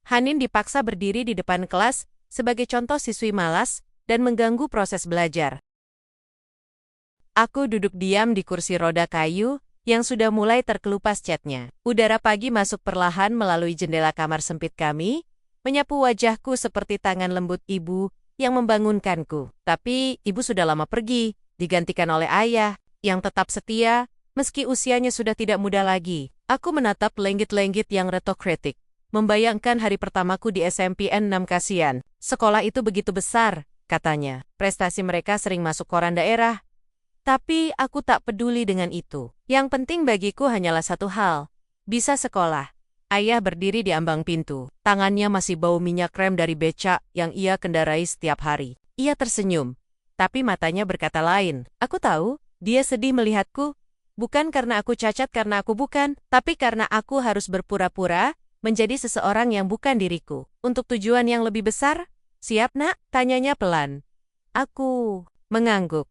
Hanin dipaksa berdiri di depan kelas sebagai contoh siswi malas dan mengganggu proses belajar. Aku duduk diam di kursi roda kayu yang sudah mulai terkelupas catnya. Udara pagi masuk perlahan melalui jendela kamar sempit kami, menyapu wajahku seperti tangan lembut ibu yang membangunkanku. Tapi ibu sudah lama pergi, digantikan oleh ayah yang tetap setia, meski usianya sudah tidak muda lagi. Aku menatap lenggit-lenggit yang retokritik, membayangkan hari pertamaku di SMPN 6 kasihan. Sekolah itu begitu besar, katanya. Prestasi mereka sering masuk koran daerah. Tapi aku tak peduli dengan itu. Yang penting bagiku hanyalah satu hal, bisa sekolah. Ayah berdiri di ambang pintu. Tangannya masih bau minyak rem dari becak yang ia kendarai setiap hari. Ia tersenyum, tapi matanya berkata lain. Aku tahu, dia sedih melihatku. Bukan karena aku cacat karena aku bukan, tapi karena aku harus berpura-pura menjadi seseorang yang bukan diriku. Untuk tujuan yang lebih besar? Siap, nak? Tanyanya pelan. Aku mengangguk.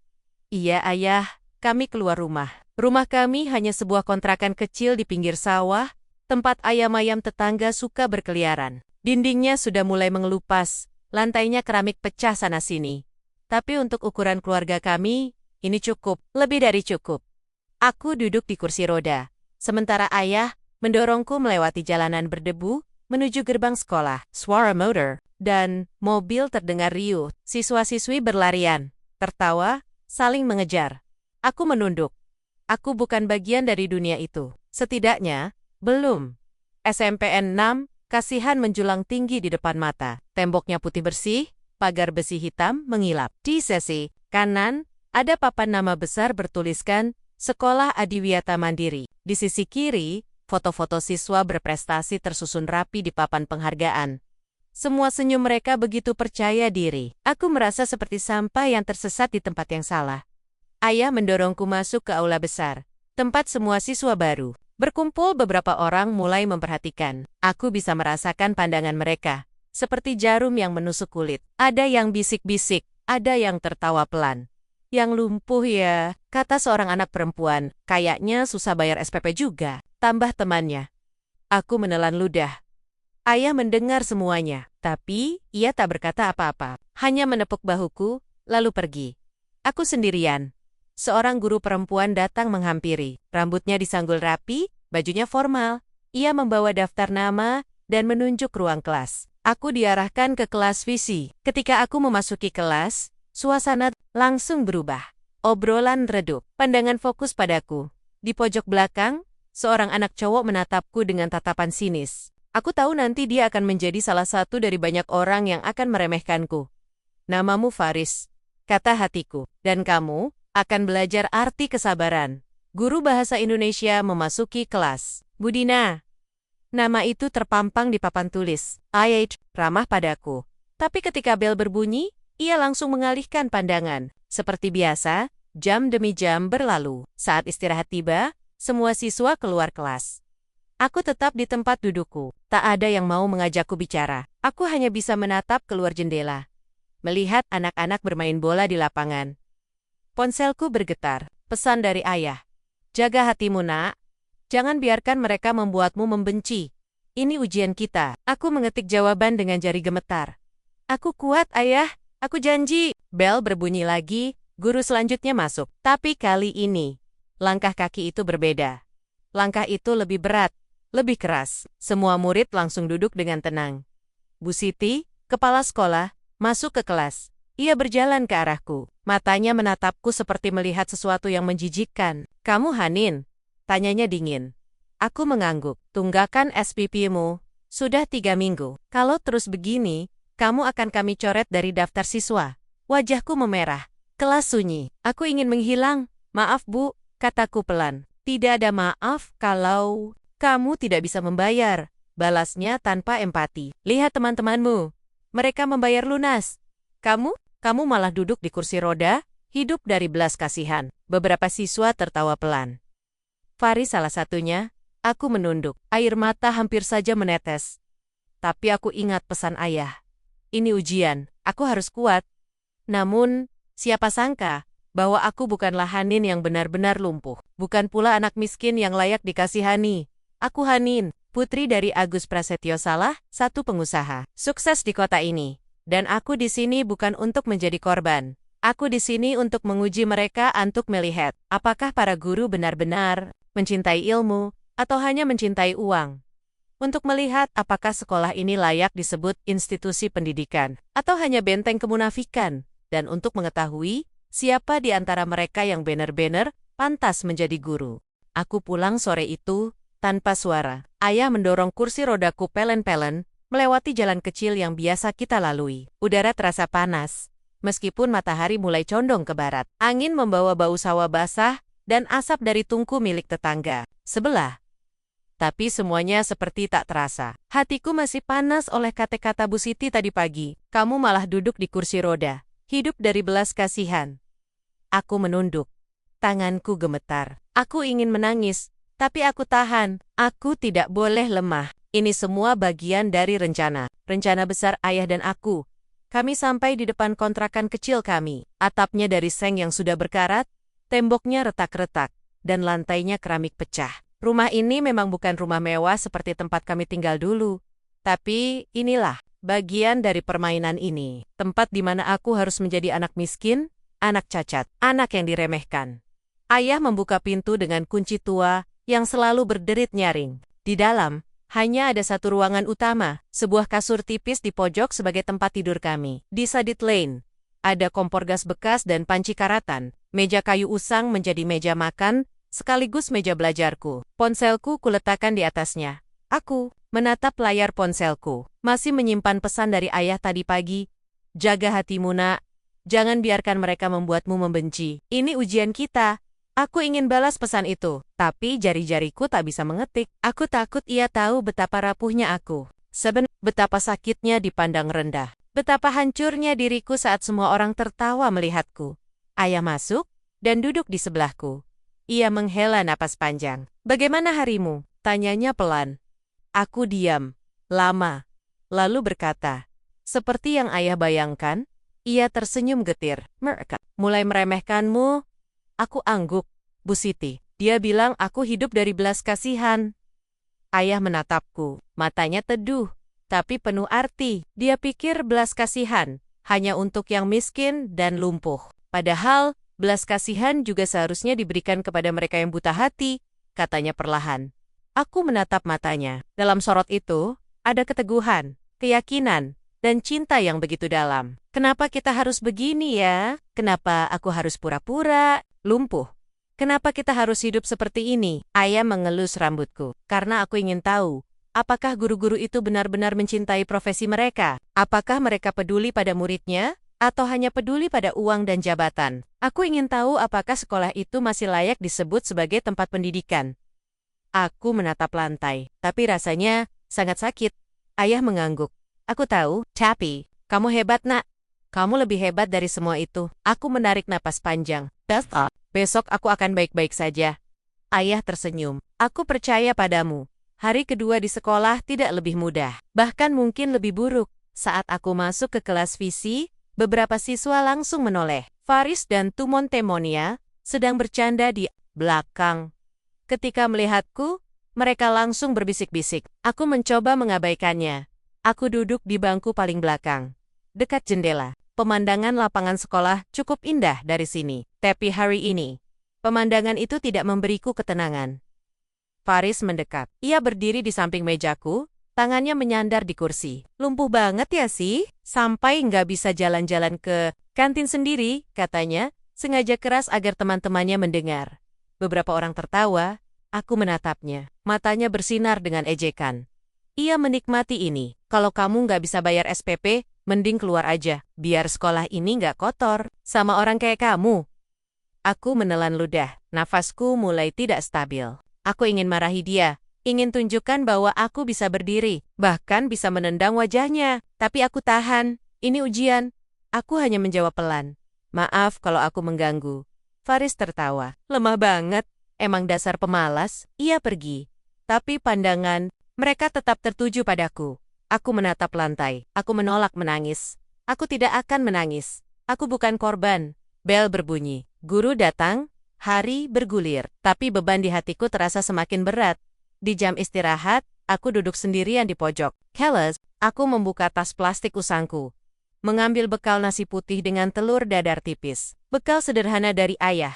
Iya, ayah, kami keluar rumah. Rumah kami hanya sebuah kontrakan kecil di pinggir sawah, tempat ayam-ayam tetangga suka berkeliaran. Dindingnya sudah mulai mengelupas, lantainya keramik pecah sana-sini. Tapi untuk ukuran keluarga kami, ini cukup, lebih dari cukup. Aku duduk di kursi roda, sementara ayah mendorongku melewati jalanan berdebu menuju gerbang sekolah. Suara motor dan mobil terdengar riuh. Siswa-siswi berlarian, tertawa, saling mengejar. Aku menunduk. Aku bukan bagian dari dunia itu. Setidaknya, belum. SMPN 6, kasihan menjulang tinggi di depan mata. Temboknya putih bersih, pagar besi hitam mengilap. Di sisi kanan, ada papan nama besar bertuliskan Sekolah Adiwiyata Mandiri. Di sisi kiri, foto-foto siswa berprestasi tersusun rapi di papan penghargaan. Semua senyum mereka begitu percaya diri. Aku merasa seperti sampah yang tersesat di tempat yang salah. Ayah mendorongku masuk ke aula besar, tempat semua siswa baru. Berkumpul beberapa orang mulai memperhatikan. Aku bisa merasakan pandangan mereka, seperti jarum yang menusuk kulit. Ada yang bisik-bisik, ada yang tertawa pelan. Yang lumpuh ya, kata seorang anak perempuan. Kayaknya susah bayar SPP juga, tambah temannya. Aku menelan ludah. Ayah mendengar semuanya, tapi ia tak berkata apa-apa. Hanya menepuk bahuku, lalu pergi. Aku sendirian. Seorang guru perempuan datang menghampiri. Rambutnya disanggul rapi, bajunya formal. Ia membawa daftar nama dan menunjuk ruang kelas. Aku diarahkan ke kelas visi. Ketika aku memasuki kelas, suasana langsung berubah. Obrolan redup. Pandangan fokus padaku. Di pojok belakang, seorang anak cowok menatapku dengan tatapan sinis. Aku tahu nanti dia akan menjadi salah satu dari banyak orang yang akan meremehkanku. Namamu Faris, kata hatiku, dan kamu akan belajar arti kesabaran. Guru bahasa Indonesia memasuki kelas. Budina. Nama itu terpampang di papan tulis. IH, ramah padaku. Tapi ketika bel berbunyi, ia langsung mengalihkan pandangan. Seperti biasa, jam demi jam berlalu. Saat istirahat tiba, semua siswa keluar kelas. Aku tetap di tempat dudukku. Tak ada yang mau mengajakku bicara. Aku hanya bisa menatap keluar jendela, melihat anak-anak bermain bola di lapangan. Ponselku bergetar. Pesan dari ayah. Jaga hatimu, nak. Jangan biarkan mereka membuatmu membenci. Ini ujian kita. Aku mengetik jawaban dengan jari gemetar. Aku kuat, ayah. Aku janji. Bel berbunyi lagi. Guru selanjutnya masuk. Tapi kali ini, langkah kaki itu berbeda. Langkah itu lebih berat. Lebih keras. Semua murid langsung duduk dengan tenang. Bu Siti, kepala sekolah, masuk ke kelas. Ia berjalan ke arahku. Matanya menatapku seperti melihat sesuatu yang menjijikkan. Kamu Hanin? Tanyanya dingin. Aku mengangguk. Tunggakan SPP-mu. Sudah 3 minggu. Kalau terus begini, kamu akan kami coret dari daftar siswa. Wajahku memerah. Kelas sunyi. Aku ingin menghilang. Maaf bu, kataku pelan. Tidak ada maaf kalau kamu tidak bisa membayar, balasnya tanpa empati. Lihat teman-temanmu. Mereka membayar lunas. Kamu malah duduk di kursi roda, hidup dari belas kasihan. Beberapa siswa tertawa pelan. Faris salah satunya. Aku menunduk. Air mata hampir saja menetes. Tapi aku ingat pesan ayah. Ini ujian, aku harus kuat. Namun, siapa sangka bahwa aku bukanlah Hanin yang benar-benar lumpuh. Bukan pula anak miskin yang layak dikasihani. Aku Hanin, putri dari Agus Prasetyo Salah, satu pengusaha sukses di kota ini. Dan aku di sini bukan untuk menjadi korban. Aku di sini untuk menguji mereka untuk melihat apakah para guru benar-benar mencintai ilmu atau hanya mencintai uang. Untuk melihat apakah sekolah ini layak disebut institusi pendidikan atau hanya benteng kemunafikan. Dan untuk mengetahui siapa di antara mereka yang benar-benar pantas menjadi guru. Aku pulang sore itu tanpa suara. Ayah mendorong kursi rodaku pelen-pelen melewati jalan kecil yang biasa kita lalui. Udara terasa panas, meskipun matahari mulai condong ke barat. Angin membawa bau sawah basah dan asap dari tungku milik tetangga sebelah. Tapi semuanya seperti tak terasa. Hatiku masih panas oleh kata-kata Bu Siti tadi pagi. Kamu malah duduk di kursi roda, hidup dari belas kasihan. Aku menunduk. Tanganku gemetar. Aku ingin menangis. Tapi aku tahan, aku tidak boleh lemah. Ini semua bagian dari rencana. Rencana besar ayah dan aku. Kami sampai di depan kontrakan kecil kami. Atapnya dari seng yang sudah berkarat, temboknya retak-retak, dan lantainya keramik pecah. Rumah ini memang bukan rumah mewah seperti tempat kami tinggal dulu. Tapi inilah bagian dari permainan ini. Tempat di mana aku harus menjadi anak miskin, anak cacat, anak yang diremehkan. Ayah membuka pintu dengan kunci tua, yang selalu berderit nyaring. Di dalam, hanya ada satu ruangan utama, sebuah kasur tipis di pojok sebagai tempat tidur kami. Di Sadit Lane, ada kompor gas bekas dan panci karatan. Meja kayu usang menjadi meja makan, sekaligus meja belajarku. Ponselku kuletakkan di atasnya. Aku menatap layar ponselku, masih menyimpan pesan dari ayah tadi pagi. Jaga hatimu nak, jangan biarkan mereka membuatmu membenci. Ini ujian kita. Aku ingin balas pesan itu, tapi jari-jariku tak bisa mengetik. Aku takut ia tahu betapa rapuhnya aku. Betapa sakitnya dipandang rendah. Betapa hancurnya diriku saat semua orang tertawa melihatku. Ayah masuk dan duduk di sebelahku. Ia menghela napas panjang. Bagaimana harimu? Tanyanya pelan. Aku diam, lama, lalu berkata, seperti yang ayah bayangkan. Ia tersenyum getir. Mereka mulai meremehkanmu. Aku angguk, Bu Siti. Dia bilang aku hidup dari belas kasihan. Ayah menatapku, matanya teduh, tapi penuh arti. Dia pikir belas kasihan hanya untuk yang miskin dan lumpuh. Padahal, belas kasihan juga seharusnya diberikan kepada mereka yang buta hati, katanya perlahan. Aku menatap matanya. Dalam sorot itu, ada keteguhan, keyakinan, dan cinta yang begitu dalam. Kenapa kita harus begini ya? Kenapa aku harus pura-pura lumpuh? Kenapa kita harus hidup seperti ini? Ayah mengelus rambutku. Karena aku ingin tahu, apakah guru-guru itu benar-benar mencintai profesi mereka? Apakah mereka peduli pada muridnya? Atau hanya peduli pada uang dan jabatan? Aku ingin tahu apakah sekolah itu masih layak disebut sebagai tempat pendidikan. Aku menatap lantai, tapi rasanya sangat sakit. Ayah mengangguk. Aku tahu, tapi kamu hebat nak. Kamu lebih hebat dari semua itu. Aku menarik napas panjang. Besok aku akan baik-baik saja. Ayah tersenyum. Aku percaya padamu. Hari kedua di sekolah tidak lebih mudah. Bahkan mungkin lebih buruk. Saat aku masuk ke kelas visi, beberapa siswa langsung menoleh. Faris dan Tumontemonia sedang bercanda di belakang. Ketika melihatku, mereka langsung berbisik-bisik. Aku mencoba mengabaikannya. Aku duduk di bangku paling belakang, dekat jendela. Pemandangan lapangan sekolah cukup indah dari sini. Tapi hari ini, pemandangan itu tidak memberiku ketenangan. Faris mendekat. Ia berdiri di samping mejaku, tangannya menyandar di kursi. Lumpuh banget ya sih? Sampai nggak bisa jalan-jalan ke kantin sendiri, katanya, sengaja keras agar teman-temannya mendengar. Beberapa orang tertawa, aku menatapnya. Matanya bersinar dengan ejekan. Ia menikmati ini. Kalau kamu nggak bisa bayar SPP, mending keluar aja. Biar sekolah ini nggak kotor, sama orang kayak kamu. Aku menelan ludah. Nafasku mulai tidak stabil. Aku ingin marahi dia. Ingin tunjukkan bahwa aku bisa berdiri. Bahkan bisa menendang wajahnya. Tapi aku tahan. Ini ujian. Aku hanya menjawab pelan. Maaf kalau aku mengganggu. Faris tertawa. Lemah banget. Emang dasar pemalas. Ia pergi. Tapi pandangan mereka tetap tertuju padaku. Aku menatap lantai. Aku menolak menangis. Aku tidak akan menangis. Aku bukan korban. Bel berbunyi. Guru datang. Hari bergulir. Tapi beban di hatiku terasa semakin berat. Di jam istirahat, aku duduk sendirian di pojok. Keles, aku membuka tas plastik usangku. Mengambil bekal nasi putih dengan telur dadar tipis. Bekal sederhana dari ayah.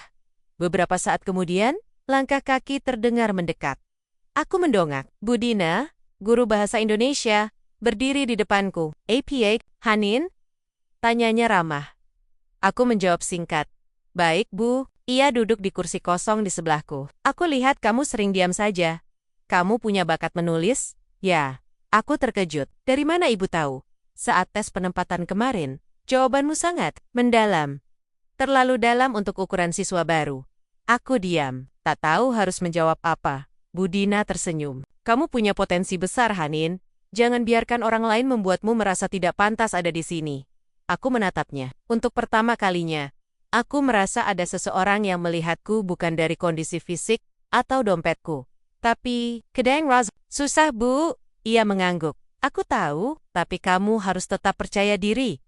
Beberapa saat kemudian, langkah kaki terdengar mendekat. Aku mendongak. Bu Dina, guru bahasa Indonesia, berdiri di depanku. APA, Hanin? Tanyanya ramah. Aku menjawab singkat. Baik, Bu. Ia duduk di kursi kosong di sebelahku. Aku lihat kamu sering diam saja. Kamu punya bakat menulis? Ya. Aku terkejut. Dari mana Ibu tahu? Saat tes penempatan kemarin, jawabanmu sangat mendalam. Terlalu dalam untuk ukuran siswa baru. Aku diam. Tak tahu harus menjawab apa. Bu Dina tersenyum. Kamu punya potensi besar, Hanin. Jangan biarkan orang lain membuatmu merasa tidak pantas ada di sini. Aku menatapnya. Untuk pertama kalinya, aku merasa ada seseorang yang melihatku bukan dari kondisi fisik atau dompetku. Tapi, kedang Raz, susah Bu. Ia mengangguk. Aku tahu, tapi kamu harus tetap percaya diri.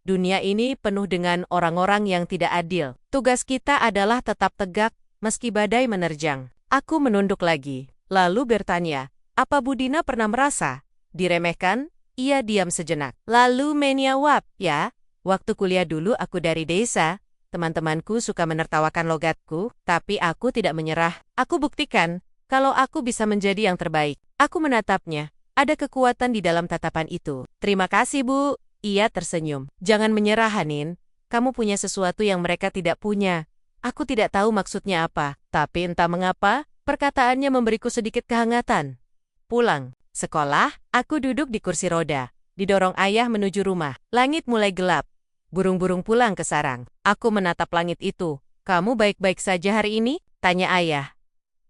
Dunia ini penuh dengan orang-orang yang tidak adil. Tugas kita adalah tetap tegak, meski badai menerjang. Aku menunduk lagi, lalu bertanya, apa Bu Dina pernah merasa diremehkan? Ia diam sejenak. Lalu meniawab, ya, waktu kuliah dulu aku dari desa, teman-temanku suka menertawakan logatku, tapi aku tidak menyerah. Aku buktikan, kalau aku bisa menjadi yang terbaik. Aku menatapnya, ada kekuatan di dalam tatapan itu. Terima kasih, Bu. Ia tersenyum. Jangan menyerah, Hanin. Kamu punya sesuatu yang mereka tidak punya. Aku tidak tahu maksudnya apa, tapi entah mengapa, perkataannya memberiku sedikit kehangatan. Pulang. Sekolah, aku duduk di kursi roda. Didorong ayah menuju rumah. Langit mulai gelap. Burung-burung pulang ke sarang. Aku menatap langit itu. Kamu baik-baik saja hari ini? Tanya ayah.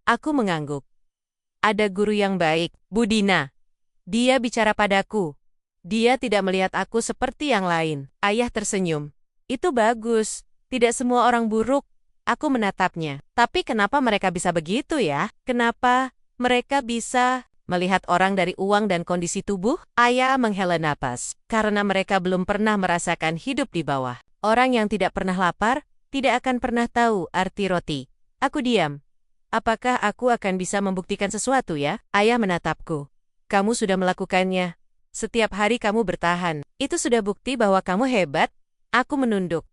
Aku mengangguk. Ada guru yang baik, Bu Dina. Dia bicara padaku. Dia tidak melihat aku seperti yang lain. Ayah tersenyum. Itu bagus. Tidak semua orang buruk. Aku menatapnya. Tapi kenapa mereka bisa begitu ya? Kenapa mereka bisa melihat orang dari uang dan kondisi tubuh? Ayah menghela napas. Karena mereka belum pernah merasakan hidup di bawah. Orang yang tidak pernah lapar, tidak akan pernah tahu arti roti. Aku diam. Apakah aku akan bisa membuktikan sesuatu ya? Ayah menatapku. Kamu sudah melakukannya. Setiap hari kamu bertahan. Itu sudah bukti bahwa kamu hebat. Aku menunduk.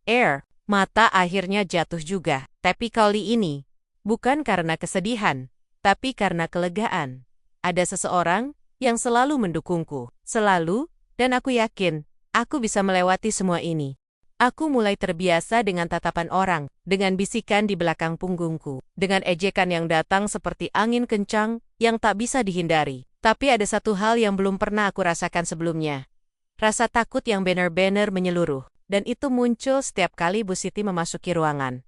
Mata akhirnya jatuh juga. Tapi kali ini, bukan karena kesedihan, tapi karena kelegaan. Ada seseorang yang selalu mendukungku. Selalu, dan aku yakin, aku bisa melewati semua ini. Aku mulai terbiasa dengan tatapan orang, dengan bisikan di belakang punggungku, dengan ejekan yang datang seperti angin kencang yang tak bisa dihindari. Tapi ada satu hal yang belum pernah aku rasakan sebelumnya. Rasa takut yang benar-benar menyeluruh. Dan itu muncul setiap kali Bu Siti memasuki ruangan.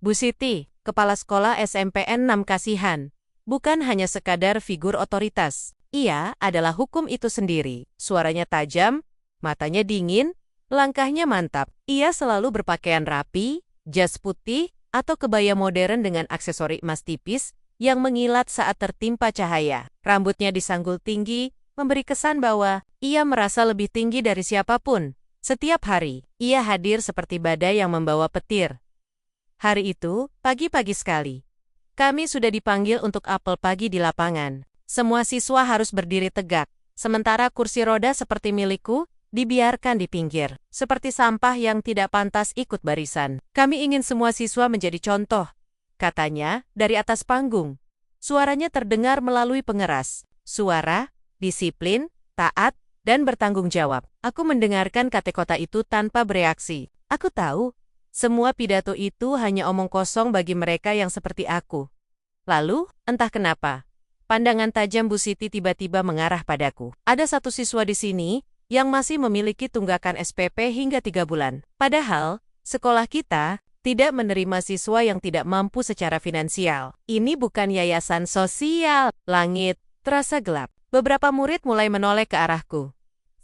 Bu Siti, kepala sekolah SMPN 6 Kasihan, bukan hanya sekadar figur otoritas. Ia adalah hukum itu sendiri. Suaranya tajam, matanya dingin, langkahnya mantap. Ia selalu berpakaian rapi, jas putih, atau kebaya modern dengan aksesori emas tipis yang mengilat saat tertimpa cahaya. Rambutnya disanggul tinggi, memberi kesan bahwa ia merasa lebih tinggi dari siapapun. Setiap hari, ia hadir seperti badai yang membawa petir. Hari itu, pagi-pagi sekali. Kami sudah dipanggil untuk apel pagi di lapangan. Semua siswa harus berdiri tegak, sementara kursi roda seperti milikku dibiarkan di pinggir, seperti sampah yang tidak pantas ikut barisan. Kami ingin semua siswa menjadi contoh, katanya, dari atas panggung. Suaranya terdengar melalui pengeras. Suara, disiplin, taat, dan bertanggung jawab. Aku mendengarkan kata-kata itu tanpa bereaksi. Aku tahu, semua pidato itu hanya omong kosong bagi mereka yang seperti aku. Lalu, entah kenapa, pandangan tajam Bu Siti tiba-tiba mengarah padaku. Ada satu siswa di sini yang masih memiliki tunggakan SPP hingga 3 bulan. Padahal, sekolah kita tidak menerima siswa yang tidak mampu secara finansial. Ini bukan yayasan sosial. Langit terasa gelap. Beberapa murid mulai menoleh ke arahku.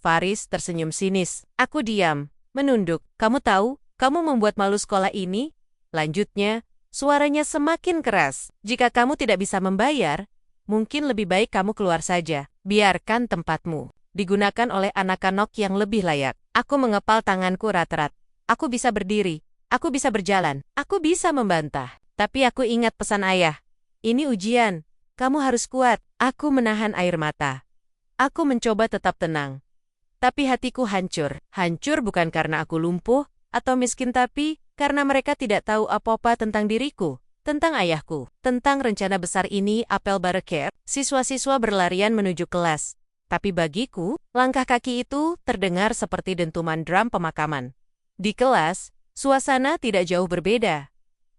Faris tersenyum sinis. Aku diam, menunduk. Kamu tahu, kamu membuat malu sekolah ini? Lanjutnya, suaranya semakin keras. Jika kamu tidak bisa membayar, mungkin lebih baik kamu keluar saja. Biarkan tempatmu digunakan oleh anak-anak yang lebih layak. Aku mengepal tanganku rat-rat. Aku bisa berdiri. Aku bisa berjalan. Aku bisa membantah. Tapi aku ingat pesan ayah. Ini ujian. Kamu harus kuat. Aku menahan air mata. Aku mencoba tetap tenang. Tapi hatiku hancur. Hancur bukan karena aku lumpuh atau miskin, tapi karena mereka tidak tahu apa-apa tentang diriku, tentang ayahku, tentang rencana besar ini. Apel Baraket, siswa-siswa berlarian menuju kelas. Tapi bagiku, langkah kaki itu terdengar seperti dentuman drum pemakaman. Di kelas, suasana tidak jauh berbeda.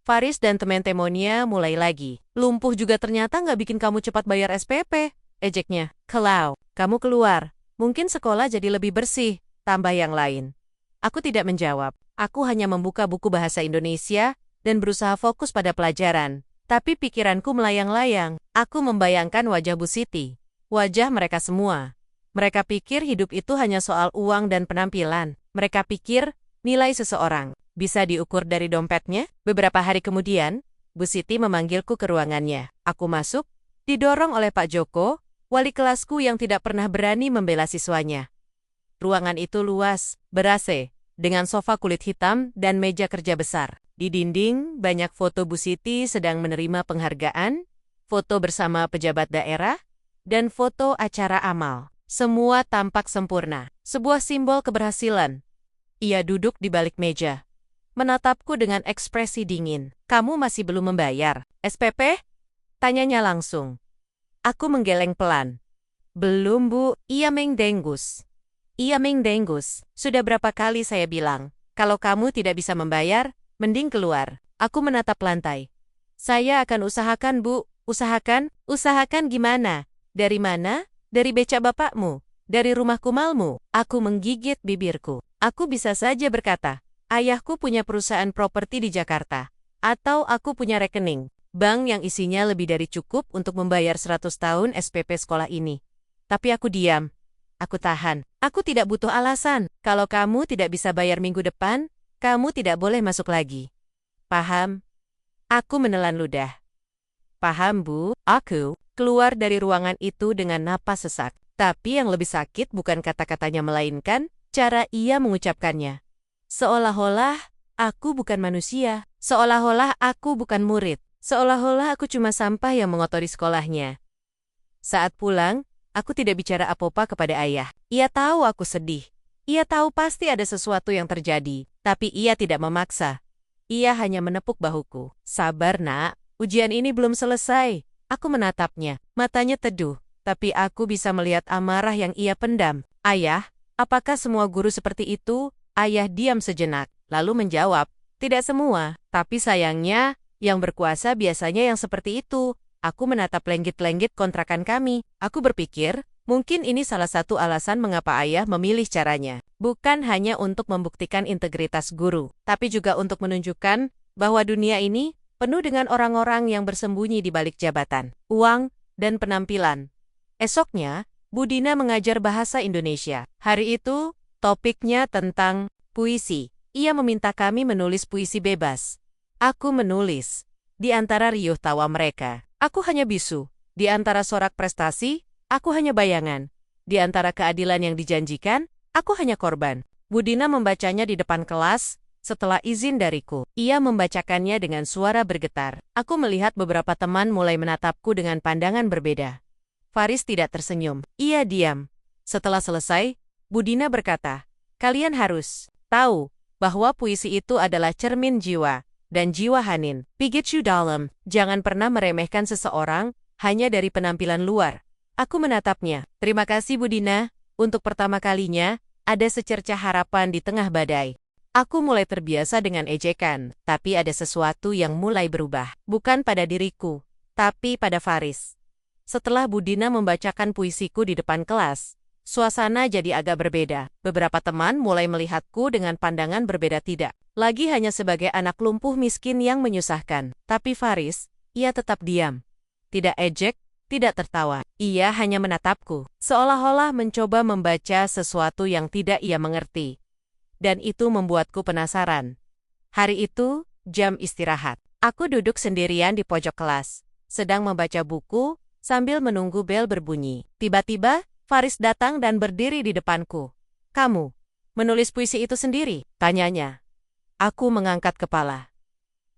Faris dan teman-temannya mulai lagi. Lumpuh juga ternyata nggak bikin kamu cepat bayar SPP, ejeknya. Kalau kamu keluar, mungkin sekolah jadi lebih bersih, tambah yang lain. Aku tidak menjawab. Aku hanya membuka buku bahasa Indonesia dan berusaha fokus pada pelajaran. Tapi pikiranku melayang-layang. Aku membayangkan wajah Bu Siti. Wajah mereka semua. Mereka pikir hidup itu hanya soal uang dan penampilan. Mereka pikir nilai seseorang bisa diukur dari dompetnya. Beberapa hari kemudian, Bu Siti memanggilku ke ruangannya. Aku masuk, didorong oleh Pak Joko, wali kelasku yang tidak pernah berani membela siswanya. Ruangan itu luas, ber-AC, dengan sofa kulit hitam dan meja kerja besar. Di dinding, banyak foto Bu Siti sedang menerima penghargaan, foto bersama pejabat daerah, dan foto acara amal. Semua tampak sempurna, sebuah simbol keberhasilan. Ia duduk di balik meja, menatapku dengan ekspresi dingin. Kamu masih belum membayar SPP? Tanyanya langsung. Aku menggeleng pelan. Belum, Bu. Ia mengdengus. Sudah berapa kali saya bilang, kalau kamu tidak bisa membayar, mending keluar. Aku menatap lantai. Saya akan usahakan, Bu. Usahakan? Usahakan gimana? Dari mana? Dari becak bapakmu? Dari rumah kumalmu? Aku menggigit bibirku. Aku bisa saja berkata, ayahku punya perusahaan properti di Jakarta. Atau aku punya rekening bank yang isinya lebih dari cukup untuk membayar 100 tahun SPP sekolah ini. Tapi aku diam. Aku tahan. Aku tidak butuh alasan. Kalau kamu tidak bisa bayar minggu depan, kamu tidak boleh masuk lagi. Paham? Aku menelan ludah. Paham, Bu. Aku keluar dari ruangan itu dengan napas sesak. Tapi yang lebih sakit bukan kata-katanya melainkan cara ia mengucapkannya. Seolah-olah aku bukan manusia. Seolah-olah aku bukan murid. Seolah-olah aku cuma sampah yang mengotori sekolahnya. Saat pulang, aku tidak bicara apa-apa kepada ayah. Ia tahu aku sedih. Ia tahu pasti ada sesuatu yang terjadi. Tapi ia tidak memaksa. Ia hanya menepuk bahuku. Sabar, Nak. Ujian ini belum selesai. Aku menatapnya. Matanya teduh. Tapi aku bisa melihat amarah yang ia pendam. Ayah, apakah semua guru seperti itu? Ayah diam sejenak, lalu menjawab, tidak semua. Tapi sayangnya, yang berkuasa biasanya yang seperti itu. Aku menatap lenggit-lenggit kontrakan kami. Aku berpikir, mungkin ini salah satu alasan mengapa ayah memilih caranya. Bukan hanya untuk membuktikan integritas guru, tapi juga untuk menunjukkan bahwa dunia ini penuh dengan orang-orang yang bersembunyi di balik jabatan, uang, dan penampilan. Esoknya, Bu Dina mengajar bahasa Indonesia. Hari itu, topiknya tentang puisi. Ia meminta kami menulis puisi bebas. Aku menulis. Di antara riuh tawa mereka, aku hanya bisu. Di antara sorak prestasi, aku hanya bayangan. Di antara keadilan yang dijanjikan, aku hanya korban. Bu Dina membacanya di depan kelas. Setelah izin dariku, ia membacakannya dengan suara bergetar. Aku melihat beberapa teman mulai menatapku dengan pandangan berbeda. Faris tidak tersenyum. Ia diam. Setelah selesai, Bu Dina berkata, kalian harus tahu bahwa puisi itu adalah cermin jiwa, dan jiwa Hanin. Pigetsu dalam, jangan pernah meremehkan seseorang hanya dari penampilan luar. Aku menatapnya. Terima kasih Bu Dina, untuk pertama kalinya, ada secercah harapan di tengah badai. Aku mulai terbiasa dengan ejekan, tapi ada sesuatu yang mulai berubah. Bukan pada diriku, tapi pada Faris. Setelah Bu Dina membacakan puisiku di depan kelas, suasana jadi agak berbeda. Beberapa teman mulai melihatku dengan pandangan berbeda, tidak lagi hanya sebagai anak lumpuh miskin yang menyusahkan. Tapi Faris, ia tetap diam. Tidak ejek, tidak tertawa. Ia hanya menatapku, seolah-olah mencoba membaca sesuatu yang tidak ia mengerti. Dan itu membuatku penasaran. Hari itu, jam istirahat. Aku duduk sendirian di pojok kelas, sedang membaca buku, sambil menunggu bel berbunyi. Tiba-tiba, Faris datang dan berdiri di depanku. Kamu menulis puisi itu sendiri? Tanyanya. Aku mengangkat kepala.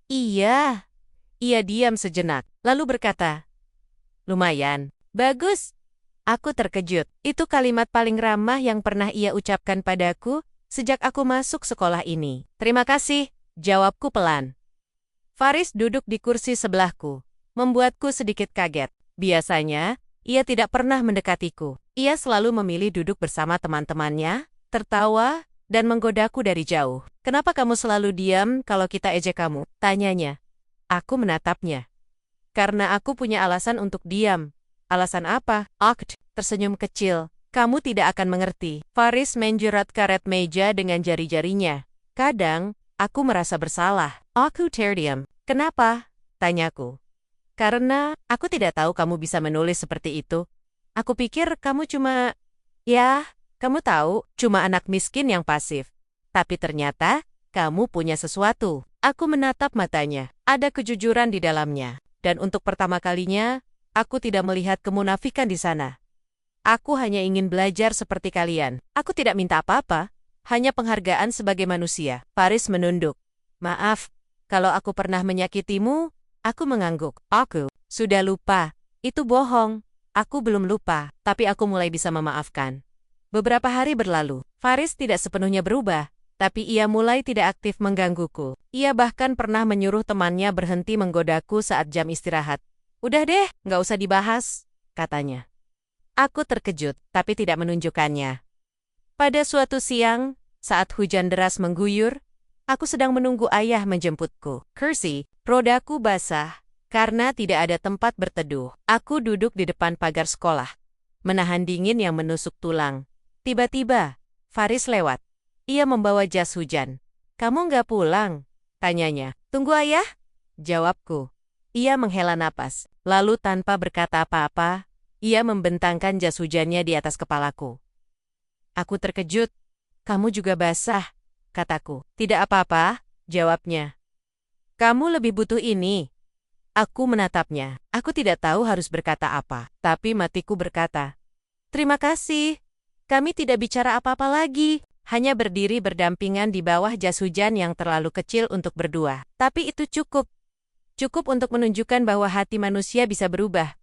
Iya. Ia diam sejenak, lalu berkata, lumayan. Bagus. Aku terkejut. Itu kalimat paling ramah yang pernah ia ucapkan padaku sejak aku masuk sekolah ini. Terima kasih, jawabku pelan. Faris duduk di kursi sebelahku, membuatku sedikit kaget. Biasanya, ia tidak pernah mendekatiku. Ia selalu memilih duduk bersama teman-temannya, tertawa, dan menggodaku dari jauh. Kenapa kamu selalu diam kalau kita ejek kamu? Tanyanya. Aku menatapnya. Karena aku punya alasan untuk diam. Alasan apa? Akt, tersenyum kecil. Kamu tidak akan mengerti. Faris menjerat karet meja dengan jari-jarinya. Kadang, aku merasa bersalah. Aku terdiam. Kenapa? Tanyaku. Karena aku tidak tahu kamu bisa menulis seperti itu. Aku pikir kamu cuma... Ya, kamu tahu, cuma anak miskin yang pasif. Tapi ternyata, kamu punya sesuatu. Aku menatap matanya. Ada kejujuran di dalamnya. Dan untuk pertama kalinya, aku tidak melihat kemunafikan di sana. Aku hanya ingin belajar seperti kalian. Aku tidak minta apa-apa, hanya penghargaan sebagai manusia. Faris menunduk. Maaf, kalau aku pernah menyakitimu, aku mengangguk. Aku sudah lupa. Itu bohong. Aku belum lupa, tapi aku mulai bisa memaafkan. Beberapa hari berlalu. Faris tidak sepenuhnya berubah, tapi ia mulai tidak aktif menggangguku. Ia bahkan pernah menyuruh temannya berhenti menggodaku saat jam istirahat. Udah deh, nggak usah dibahas, katanya. Aku terkejut, tapi tidak menunjukkannya. Pada suatu siang, saat hujan deras mengguyur, aku sedang menunggu ayah menjemputku. Kursi, rodaku basah, karena tidak ada tempat berteduh. Aku duduk di depan pagar sekolah, menahan dingin yang menusuk tulang. Tiba-tiba, Faris lewat. Ia membawa jas hujan. Kamu nggak pulang? Tanyanya. Tunggu ayah? Jawabku. Ia menghela napas. Lalu tanpa berkata apa-apa, ia membentangkan jas hujannya di atas kepalaku. Aku terkejut. Kamu juga basah, kataku. Tidak apa-apa, jawabnya. Kamu lebih butuh ini. Aku menatapnya. Aku tidak tahu harus berkata apa, tapi matiku berkata, terima kasih. Kami tidak bicara apa-apa lagi. Hanya berdiri berdampingan di bawah jas hujan yang terlalu kecil untuk berdua. Tapi itu cukup. Cukup untuk menunjukkan bahwa hati manusia bisa berubah.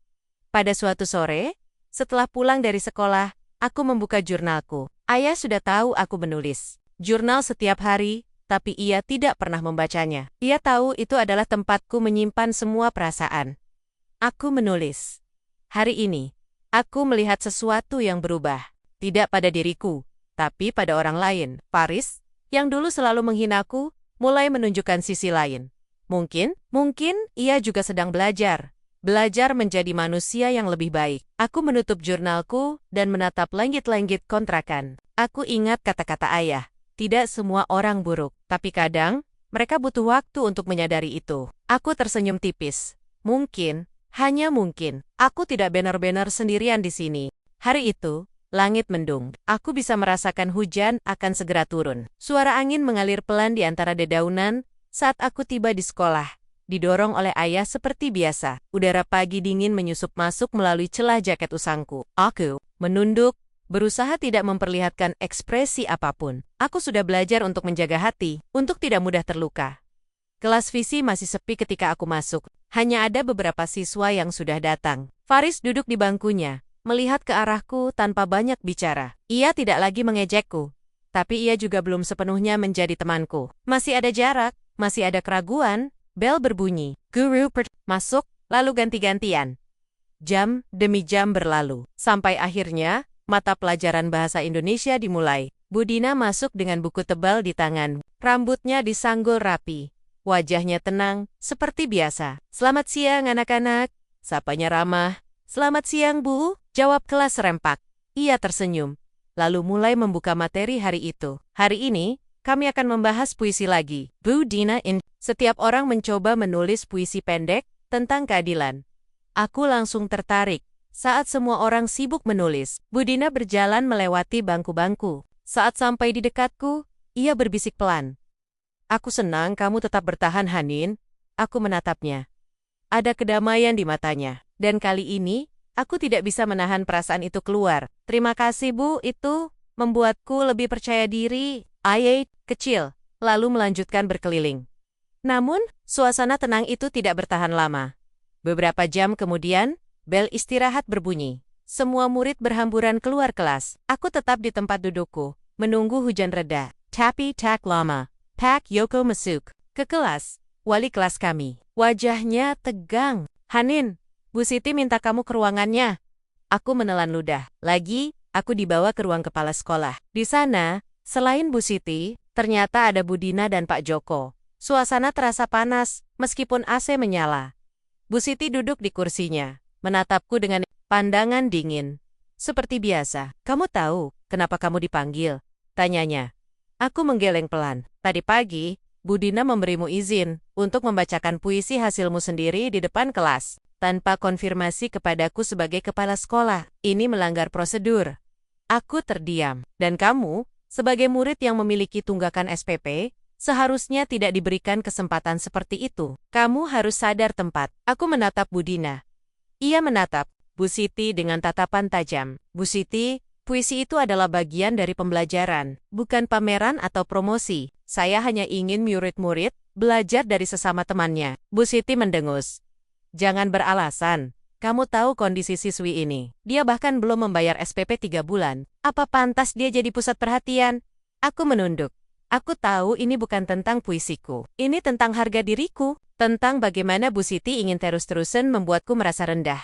Pada suatu sore, setelah pulang dari sekolah, aku membuka jurnalku. Ayah sudah tahu aku menulis jurnal setiap hari, tapi ia tidak pernah membacanya. Ia tahu itu adalah tempatku menyimpan semua perasaan. Aku menulis. Hari ini, aku melihat sesuatu yang berubah. Tidak pada diriku, tapi pada orang lain. Faris, yang dulu selalu menghinaku, mulai menunjukkan sisi lain. Mungkin ia juga sedang belajar. Belajar menjadi manusia yang lebih baik. Aku menutup jurnalku dan menatap langit-langit kontrakan. Aku ingat kata-kata ayah. Tidak semua orang buruk, tapi kadang mereka butuh waktu untuk menyadari itu. Aku tersenyum tipis. Mungkin, hanya mungkin, aku tidak benar-benar sendirian di sini. Hari itu, langit mendung. Aku bisa merasakan hujan akan segera turun. Suara angin mengalir pelan di antara dedaunan saat aku tiba di sekolah. Didorong oleh ayah seperti biasa. Udara pagi dingin menyusup masuk melalui celah jaket usangku. Aku menunduk, berusaha tidak memperlihatkan ekspresi apapun. Aku sudah belajar untuk menjaga hati, untuk tidak mudah terluka. Kelas visi masih sepi ketika aku masuk. Hanya ada beberapa siswa yang sudah datang. Faris duduk di bangkunya, melihat ke arahku tanpa banyak bicara. Ia tidak lagi mengejekku, tapi ia juga belum sepenuhnya menjadi temanku. Masih ada jarak, masih ada keraguan. Bel berbunyi. Guru masuk, lalu ganti-gantian. Jam demi jam berlalu. Sampai akhirnya, mata pelajaran bahasa Indonesia dimulai. Bu Dina masuk dengan buku tebal di tangan. Rambutnya disanggul rapi. Wajahnya tenang, seperti biasa. Selamat siang anak-anak. Sapanya ramah. Selamat siang Bu, jawab kelas serempak. Ia tersenyum. Lalu mulai membuka materi hari itu. Hari ini, kami akan membahas puisi lagi. Bu Dina Setiap orang mencoba menulis puisi pendek tentang keadilan. Aku langsung tertarik. Saat semua orang sibuk menulis, Bu Dina berjalan melewati bangku-bangku. Saat sampai di dekatku, ia berbisik pelan. Aku senang kamu tetap bertahan, Hanin. Aku menatapnya. Ada kedamaian di matanya. Dan kali ini, aku tidak bisa menahan perasaan itu keluar. Terima kasih Bu, itu membuatku lebih percaya diri. Ayah kecil, lalu melanjutkan berkeliling. Namun, suasana tenang itu tidak bertahan lama. Beberapa jam kemudian, Bel istirahat berbunyi. Semua murid berhamburan keluar kelas. Aku tetap di tempat dudukku, menunggu hujan reda. Tapi tak lama, Pak Yoko masuk ke kelas. Wali kelas kami. Wajahnya tegang. Hanin, Bu Siti minta kamu ke ruangannya. Aku menelan ludah. Lagi, aku dibawa ke ruang kepala sekolah. Di sana, selain Bu Siti, ternyata ada Bu Dina dan Pak Joko. Suasana terasa panas, meskipun AC menyala. Bu Siti duduk di kursinya, menatapku dengan pandangan dingin. Seperti biasa, kamu tahu kenapa kamu dipanggil? Tanyanya. Aku menggeleng pelan. Tadi pagi, Bu Dina memberimu izin untuk membacakan puisi hasilmu sendiri di depan kelas, tanpa konfirmasi kepadaku sebagai kepala sekolah. Ini melanggar prosedur. Aku terdiam. Dan kamu, sebagai murid yang memiliki tunggakan SPP, seharusnya tidak diberikan kesempatan seperti itu. Kamu harus sadar tempat. Aku menatap Bu Dina. Ia menatap Bu Siti dengan tatapan tajam. Bu Siti, puisi itu adalah bagian dari pembelajaran, bukan pameran atau promosi. Saya hanya ingin murid-murid belajar dari sesama temannya. Bu Siti mendengus. Jangan beralasan. Kamu tahu kondisi siswi ini. Dia bahkan belum membayar SPP 3 bulan. Apa pantas dia jadi pusat perhatian? Aku menunduk. Aku tahu ini bukan tentang puisiku. Ini tentang harga diriku. Tentang bagaimana Bu Siti ingin terus-terusan membuatku merasa rendah.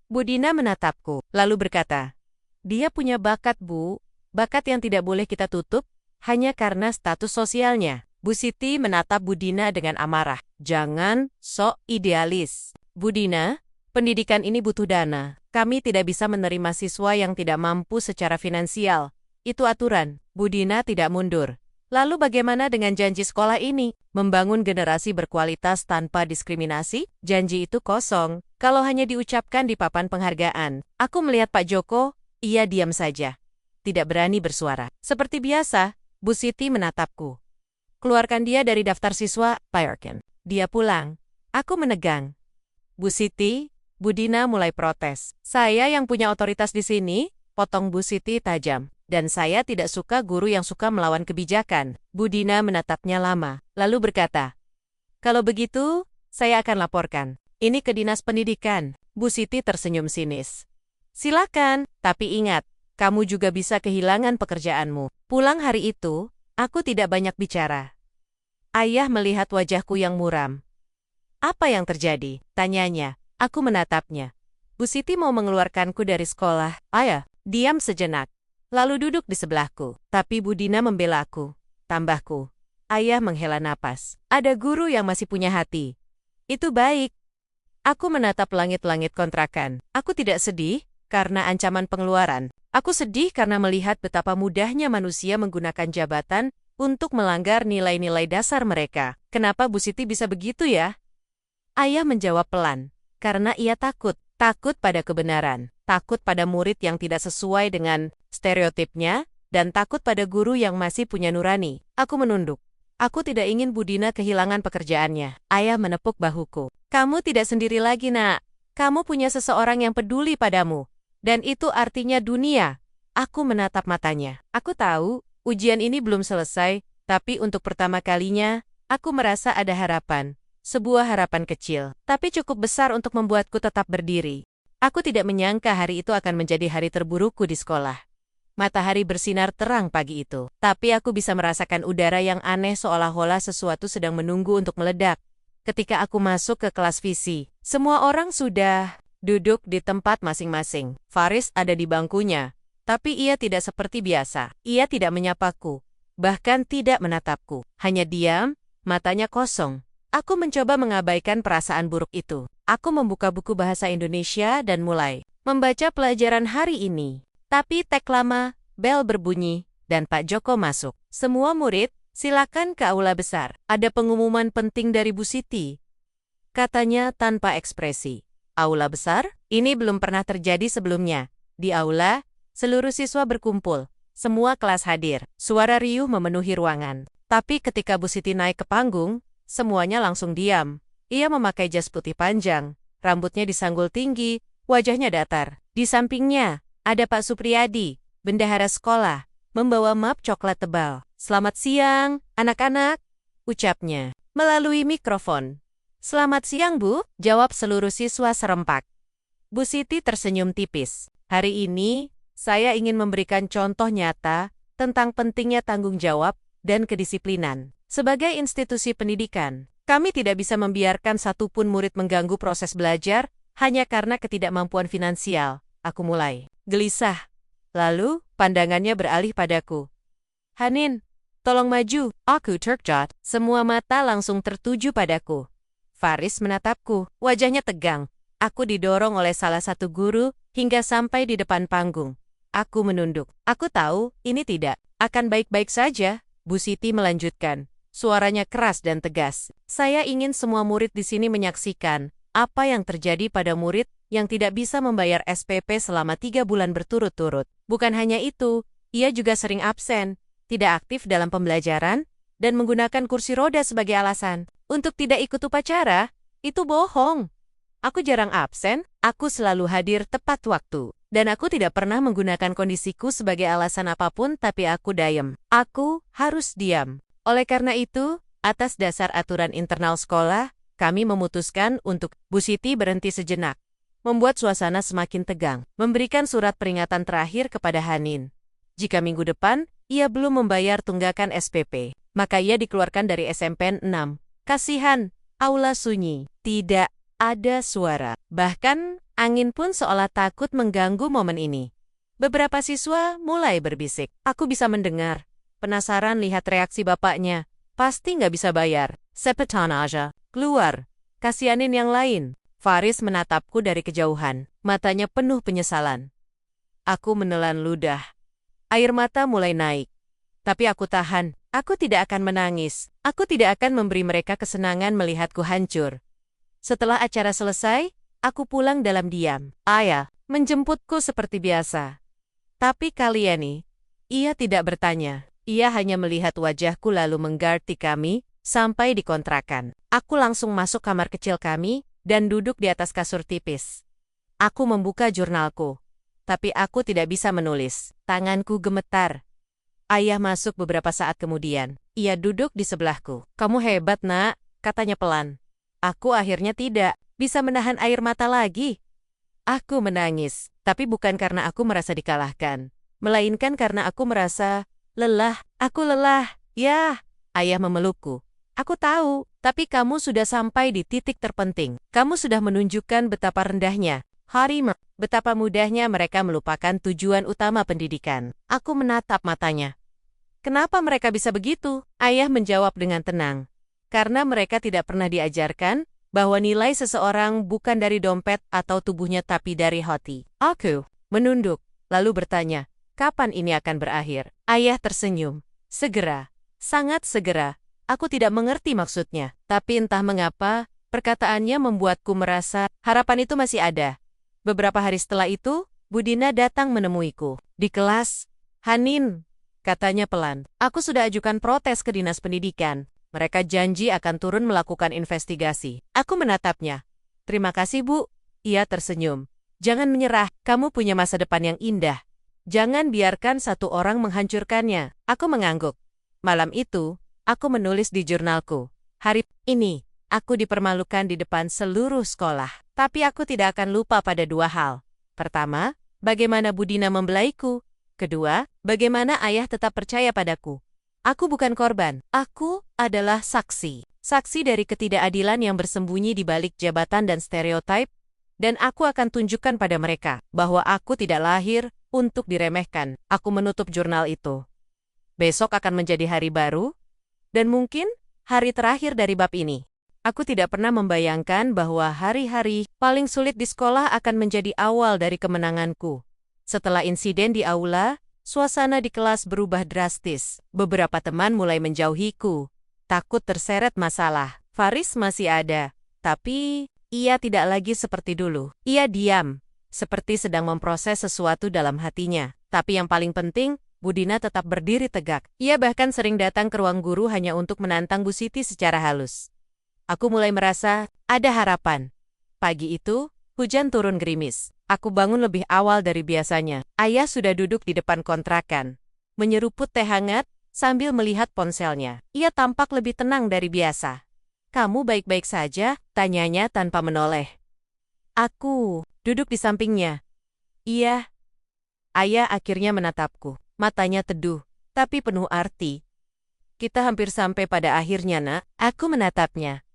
Bu Dina menatapku, lalu berkata, dia punya bakat, Bu. Bakat yang tidak boleh kita tutup, hanya karena status sosialnya. Bu Siti menatap Bu Dina dengan amarah. Jangan sok idealis. Bu Dina, pendidikan ini butuh dana. Kami tidak bisa menerima siswa yang tidak mampu secara finansial. Itu aturan. Bu Dina tidak mundur. Lalu bagaimana dengan janji sekolah ini? Membangun generasi berkualitas tanpa diskriminasi? Janji itu kosong, kalau hanya diucapkan di papan penghargaan. Aku melihat Pak Joko, ia diam saja. Tidak berani bersuara. Seperti biasa, Bu Siti menatapku. Keluarkan dia dari daftar siswa, Pak Yorkin. Dia pulang. Aku menegang. Bu Siti, Bu Dina mulai protes. Saya yang punya otoritas di sini, potong Bu Siti tajam. Dan saya tidak suka guru yang suka melawan kebijakan. Bu Dina menatapnya lama, lalu berkata, kalau begitu, saya akan laporkan. Ini ke Dinas Pendidikan. Bu Siti tersenyum sinis. Silakan, tapi ingat, kamu juga bisa kehilangan pekerjaanmu. Pulang hari itu, aku tidak banyak bicara. Ayah melihat wajahku yang muram. Apa yang terjadi? Tanyanya. Aku menatapnya. Bu Siti mau mengeluarkanku dari sekolah. Ayah, diam sejenak. Lalu duduk di sebelahku. Tapi Bu Dina membela aku. Tambahku. Ayah menghela napas. Ada guru yang masih punya hati. Itu baik. Aku menatap langit-langit kontrakan. Aku tidak sedih karena ancaman pengeluaran. Aku sedih karena melihat betapa mudahnya manusia menggunakan jabatan untuk melanggar nilai-nilai dasar mereka. Kenapa Bu Siti bisa begitu ya? Ayah menjawab pelan. Karena ia takut. Takut pada kebenaran. Takut pada murid yang tidak sesuai dengan stereotipnya, dan takut pada guru yang masih punya nurani. Aku menunduk. Aku tidak ingin Bu Dina kehilangan pekerjaannya. Ayah menepuk bahuku. Kamu tidak sendiri lagi, Nak. Kamu punya seseorang yang peduli padamu. Dan itu artinya dunia. Aku menatap matanya. Aku tahu, ujian ini belum selesai, tapi untuk pertama kalinya, aku merasa ada harapan. Sebuah harapan kecil, tapi cukup besar untuk membuatku tetap berdiri. Aku tidak menyangka hari itu akan menjadi hari terburukku di sekolah. Matahari bersinar terang pagi itu, tapi aku bisa merasakan udara yang aneh seolah-olah sesuatu sedang menunggu untuk meledak. Ketika aku masuk ke kelas visi, semua orang sudah duduk di tempat masing-masing. Faris ada di bangkunya, tapi ia tidak seperti biasa. Ia tidak menyapaku, bahkan tidak menatapku. Hanya diam, matanya kosong. Aku mencoba mengabaikan perasaan buruk itu. Aku membuka buku bahasa Indonesia dan mulai membaca pelajaran hari ini. Tapi tek lama, bel berbunyi, dan Pak Joko masuk. Semua murid, silakan ke aula besar. Ada pengumuman penting dari Bu Siti. Katanya tanpa ekspresi. Aula besar? Ini belum pernah terjadi sebelumnya. Di aula, seluruh siswa berkumpul. Semua kelas hadir. Suara riuh memenuhi ruangan. Tapi ketika Bu Siti naik ke panggung, semuanya langsung diam. Ia memakai jas putih panjang, rambutnya disanggul tinggi, wajahnya datar. Di sampingnya, ada Pak Supriyadi, bendahara sekolah, membawa map coklat tebal. Selamat siang, anak-anak, ucapnya, melalui mikrofon. Selamat siang, Bu, jawab seluruh siswa serempak. Bu Siti tersenyum tipis. Hari ini, saya ingin memberikan contoh nyata tentang pentingnya tanggung jawab dan kedisiplinan. Sebagai institusi pendidikan, kami tidak bisa membiarkan satupun murid mengganggu proses belajar hanya karena ketidakmampuan finansial. Aku mulai gelisah. Lalu, pandangannya beralih padaku. Hanin, tolong maju. Aku terkejut. Semua mata langsung tertuju padaku. Faris menatapku. Wajahnya tegang. Aku didorong oleh salah satu guru hingga sampai di depan panggung. Aku menunduk. Aku tahu, ini tidak akan baik-baik saja. Bu Siti melanjutkan. Suaranya keras dan tegas. Saya ingin semua murid di sini menyaksikan apa yang terjadi pada murid yang tidak bisa membayar SPP selama 3 bulan berturut-turut. Bukan hanya itu, ia juga sering absen, tidak aktif dalam pembelajaran, dan menggunakan kursi roda sebagai alasan untuk tidak ikut upacara. Itu bohong. Aku jarang absen, aku selalu hadir tepat waktu. Dan aku tidak pernah menggunakan kondisiku sebagai alasan apapun, tapi aku diam. Aku harus diam. Oleh karena itu, atas dasar aturan internal sekolah, kami memutuskan untuk Bu Siti berhenti sejenak. Membuat suasana semakin tegang. Memberikan surat peringatan terakhir kepada Hanin. Jika minggu depan, ia belum membayar tunggakan SPP, maka ia dikeluarkan dari SMP 6. Kasihan, aula sunyi. Tidak ada suara. Bahkan, angin pun seolah takut mengganggu momen ini. Beberapa siswa mulai berbisik. Aku bisa mendengar. Penasaran lihat reaksi bapaknya. Pasti nggak bisa bayar. Cepetan aja. Keluar. Kasihanin yang lain. Faris menatapku dari kejauhan. Matanya penuh penyesalan. Aku menelan ludah. Air mata mulai naik. Tapi aku tahan. Aku tidak akan menangis. Aku tidak akan memberi mereka kesenangan melihatku hancur. Setelah acara selesai, aku pulang dalam diam. Ayah menjemputku seperti biasa. Tapi kali ini, ia tidak bertanya. Ia hanya melihat wajahku lalu mengganti kami sampai di kontrakan. Aku langsung masuk kamar kecil kami dan duduk di atas kasur tipis. Aku membuka jurnalku. Tapi aku tidak bisa menulis. Tanganku gemetar. Ayah masuk beberapa saat kemudian. Ia duduk di sebelahku. Kamu hebat, Nak, katanya pelan. Aku akhirnya tidak bisa menahan air mata lagi. Aku menangis, tapi bukan karena aku merasa dikalahkan, melainkan karena aku merasa lelah. Aku lelah. Ya, ayah memelukku. Aku tahu, tapi kamu sudah sampai di titik terpenting. Kamu sudah menunjukkan betapa rendahnya betapa mudahnya mereka melupakan tujuan utama pendidikan. Aku menatap matanya. Kenapa mereka bisa begitu? Ayah menjawab dengan tenang. Karena mereka tidak pernah diajarkan bahwa nilai seseorang bukan dari dompet atau tubuhnya tapi dari hati. Aku menunduk, lalu bertanya, kapan ini akan berakhir? Ayah tersenyum. Segera, sangat segera. Aku tidak mengerti maksudnya, tapi entah mengapa, perkataannya membuatku merasa harapan itu masih ada. Beberapa hari setelah itu, Budina datang menemuiku. Di kelas, Hanin, katanya pelan, aku sudah ajukan protes ke Dinas Pendidikan. Mereka janji akan turun melakukan investigasi. Aku menatapnya. Terima kasih, Bu. Ia tersenyum. Jangan menyerah, kamu punya masa depan yang indah. Jangan biarkan satu orang menghancurkannya. Aku mengangguk. Malam itu, aku menulis di jurnalku. Hari ini, aku dipermalukan di depan seluruh sekolah. Tapi aku tidak akan lupa pada 2 hal. Pertama, bagaimana Budina membelaiku. Kedua, bagaimana ayah tetap percaya padaku. Aku bukan korban, aku adalah saksi. Saksi dari ketidakadilan yang bersembunyi di balik jabatan dan stereotip, dan aku akan tunjukkan pada mereka bahwa aku tidak lahir untuk diremehkan. Aku menutup jurnal itu. Besok akan menjadi hari baru, dan mungkin hari terakhir dari bab ini. Aku tidak pernah membayangkan bahwa hari-hari paling sulit di sekolah akan menjadi awal dari kemenanganku. Setelah insiden di aula, suasana di kelas berubah drastis. Beberapa teman mulai menjauhiku, takut terseret masalah. Faris masih ada, tapi ia tidak lagi seperti dulu. Ia diam, seperti sedang memproses sesuatu dalam hatinya. Tapi yang paling penting, Budina tetap berdiri tegak. Ia bahkan sering datang ke ruang guru hanya untuk menantang Bu Siti secara halus. Aku mulai merasa ada harapan. Pagi itu, hujan turun gerimis. Aku bangun lebih awal dari biasanya. Ayah sudah duduk di depan kontrakan, menyeruput teh hangat sambil melihat ponselnya. Ia tampak lebih tenang dari biasa. Kamu baik-baik saja? Tanyanya tanpa menoleh. Aku duduk di sampingnya. Iya. Ayah akhirnya menatapku. Matanya teduh, tapi penuh arti. Kita hampir sampai pada akhirnya, Nak. Aku menatapnya.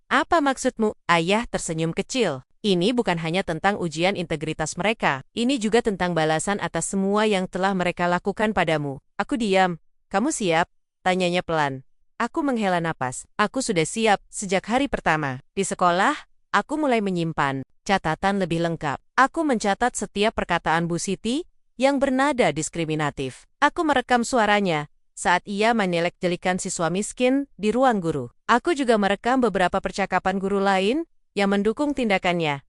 Apa maksudmu? Ayah tersenyum kecil. Ini bukan hanya tentang ujian integritas mereka. Ini juga tentang balasan atas semua yang telah mereka lakukan padamu. Aku diam. Kamu siap? Tanyanya pelan. Aku menghela napas. Aku sudah siap sejak hari pertama. Di sekolah, aku mulai menyimpan catatan lebih lengkap. Aku mencatat setiap perkataan Bu Siti yang bernada diskriminatif. Aku merekam suaranya saat ia menyelek-jelikan siswa miskin di ruang guru. Aku juga merekam beberapa percakapan guru lain yang mendukung tindakannya.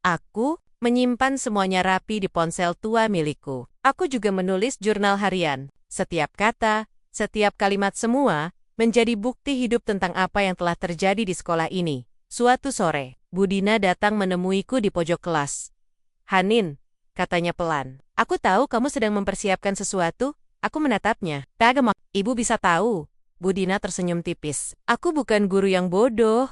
Aku menyimpan semuanya rapi di ponsel tua milikku. Aku juga menulis jurnal harian. Setiap kata, setiap kalimat semua menjadi bukti hidup tentang apa yang telah terjadi di sekolah ini. Suatu sore, Bu Dina datang menemuiku di pojok kelas. Hanin, katanya pelan. Aku tahu kamu sedang mempersiapkan sesuatu. Aku menatapnya. Tagemak, ibu bisa tahu. Bu Dina tersenyum tipis. Aku bukan guru yang bodoh.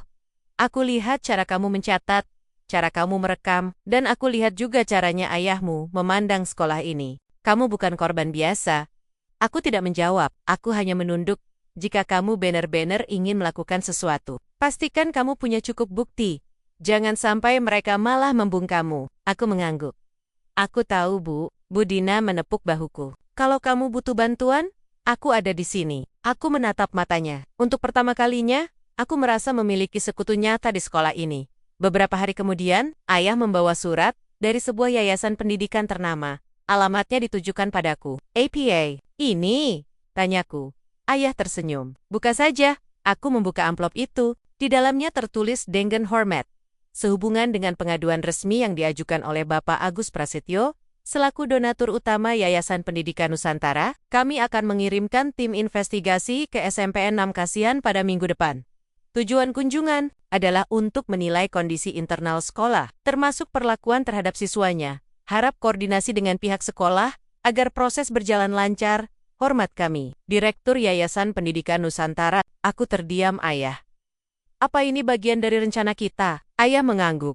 Aku lihat cara kamu mencatat, cara kamu merekam, dan aku lihat juga caranya ayahmu memandang sekolah ini. Kamu bukan korban biasa. Aku tidak menjawab. Aku hanya menunduk. Jika kamu benar-benar ingin melakukan sesuatu, pastikan kamu punya cukup bukti. Jangan sampai mereka malah membungkamu. Aku mengangguk. Aku tahu, Bu. Bu Dina menepuk bahuku. Kalau kamu butuh bantuan, aku ada di sini. Aku menatap matanya. Untuk pertama kalinya, aku merasa memiliki sekutu nyata di sekolah ini. Beberapa hari kemudian, ayah membawa surat dari sebuah yayasan pendidikan ternama. Alamatnya ditujukan padaku. APA. Ini? Tanyaku. Ayah tersenyum. Buka saja. Aku membuka amplop itu. Di dalamnya tertulis Dengan Hormat. Sehubungan dengan pengaduan resmi yang diajukan oleh Bapak Agus Prasetyo, selaku donatur utama Yayasan Pendidikan Nusantara, kami akan mengirimkan tim investigasi ke SMPN 6 Kasihan pada minggu depan. Tujuan kunjungan adalah untuk menilai kondisi internal sekolah, termasuk perlakuan terhadap siswanya. Harap koordinasi dengan pihak sekolah agar proses berjalan lancar. Hormat kami, Direktur Yayasan Pendidikan Nusantara. Aku terdiam, Ayah. Apa ini bagian dari rencana kita? Ayah mengangguk.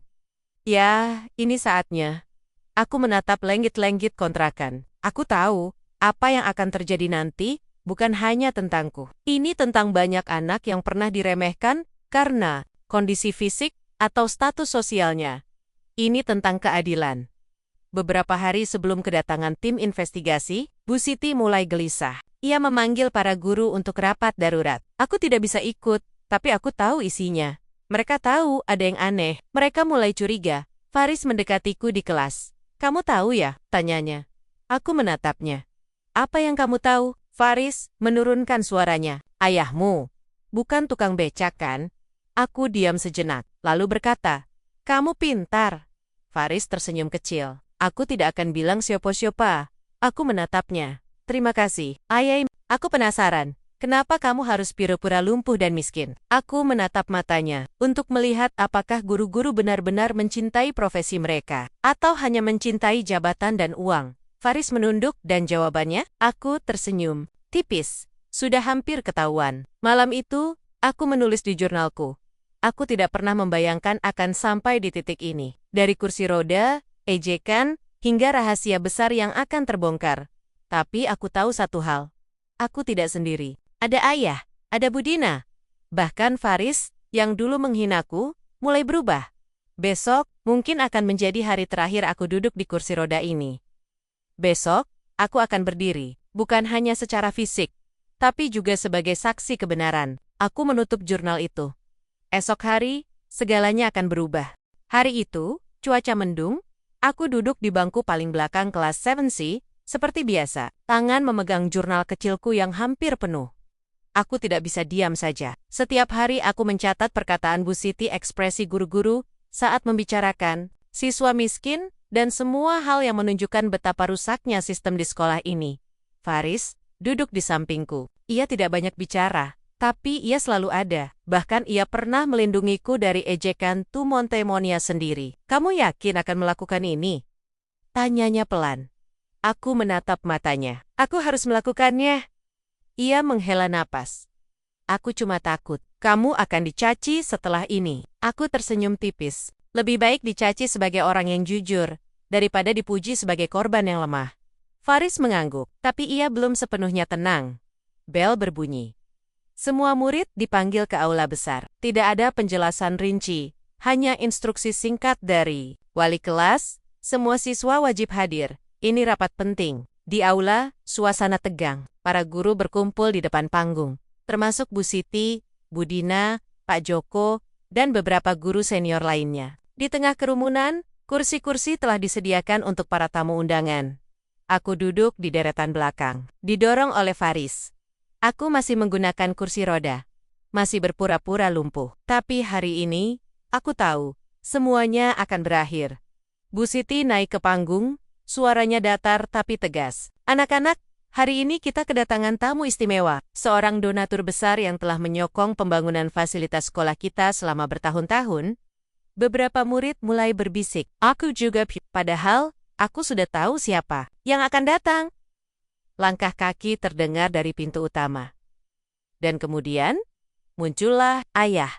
Ya, ini saatnya. Aku menatap lenggit-lenggit kontrakan. Aku tahu apa yang akan terjadi nanti bukan hanya tentangku. Ini tentang banyak anak yang pernah diremehkan karena kondisi fisik atau status sosialnya. Ini tentang keadilan. Beberapa hari sebelum kedatangan tim investigasi, Bu Siti mulai gelisah. Ia memanggil para guru untuk rapat darurat. Aku tidak bisa ikut, tapi aku tahu isinya. Mereka tahu ada yang aneh. Mereka mulai curiga. Faris mendekatiku di kelas. Kamu tahu ya? Tanyanya. Aku menatapnya. Apa yang kamu tahu? Faris menurunkan suaranya. Ayahmu. Bukan tukang becak kan? Aku diam sejenak, lalu berkata, kamu pintar. Faris tersenyum kecil. Aku tidak akan bilang siapa-siapa. Aku menatapnya. Terima kasih. Ayah, aku penasaran. Kenapa kamu harus pura-pura lumpuh dan miskin? Aku menatap matanya untuk melihat apakah guru-guru benar-benar mencintai profesi mereka atau hanya mencintai jabatan dan uang. Faris menunduk dan jawabannya, aku tersenyum. Tipis. Sudah hampir ketahuan. Malam itu, aku menulis di jurnalku. Aku tidak pernah membayangkan akan sampai di titik ini. Dari kursi roda, ejekan, hingga rahasia besar yang akan terbongkar. Tapi aku tahu satu hal. Aku tidak sendiri. Ada ayah, ada Bu Dina. Bahkan Faris, yang dulu menghinaku, mulai berubah. Besok, mungkin akan menjadi hari terakhir aku duduk di kursi roda ini. Besok, aku akan berdiri, bukan hanya secara fisik, tapi juga sebagai saksi kebenaran. Aku menutup jurnal itu. Esok hari, segalanya akan berubah. Hari itu, cuaca mendung. Aku duduk di bangku paling belakang kelas 7C, seperti biasa, tangan memegang jurnal kecilku yang hampir penuh. Aku tidak bisa diam saja. Setiap hari aku mencatat perkataan Bu Siti, ekspresi guru-guru saat membicarakan siswa miskin dan semua hal yang menunjukkan betapa rusaknya sistem di sekolah ini. Faris duduk di sampingku. Ia tidak banyak bicara, tapi ia selalu ada. Bahkan ia pernah melindungiku dari ejekan Tu Montemonia sendiri. Kamu yakin akan melakukan ini? Tanyanya pelan. Aku menatap matanya. Aku harus melakukannya. Ia menghela napas. Aku cuma takut. Kamu akan dicaci setelah ini. Aku tersenyum tipis. Lebih baik dicaci sebagai orang yang jujur, daripada dipuji sebagai korban yang lemah. Faris mengangguk, tapi ia belum sepenuhnya tenang. Bel berbunyi. Semua murid dipanggil ke aula besar. Tidak ada penjelasan rinci, hanya instruksi singkat dari wali kelas. Semua siswa wajib hadir. Ini rapat penting. Di aula, suasana tegang. Para guru berkumpul di depan panggung, termasuk Bu Siti, Bu Dina, Pak Joko, dan beberapa guru senior lainnya. Di tengah kerumunan, kursi-kursi telah disediakan untuk para tamu undangan. Aku duduk di deretan belakang, didorong oleh Faris. Aku masih menggunakan kursi roda, masih berpura-pura lumpuh. Tapi hari ini, aku tahu, semuanya akan berakhir. Bu Siti naik ke panggung, suaranya datar tapi tegas. Anak-anak, hari ini kita kedatangan tamu istimewa, seorang donatur besar yang telah menyokong pembangunan fasilitas sekolah kita selama bertahun-tahun. Beberapa murid mulai berbisik. Aku juga, padahal aku sudah tahu siapa yang akan datang. Langkah kaki terdengar dari pintu utama. Dan kemudian, muncullah ayah.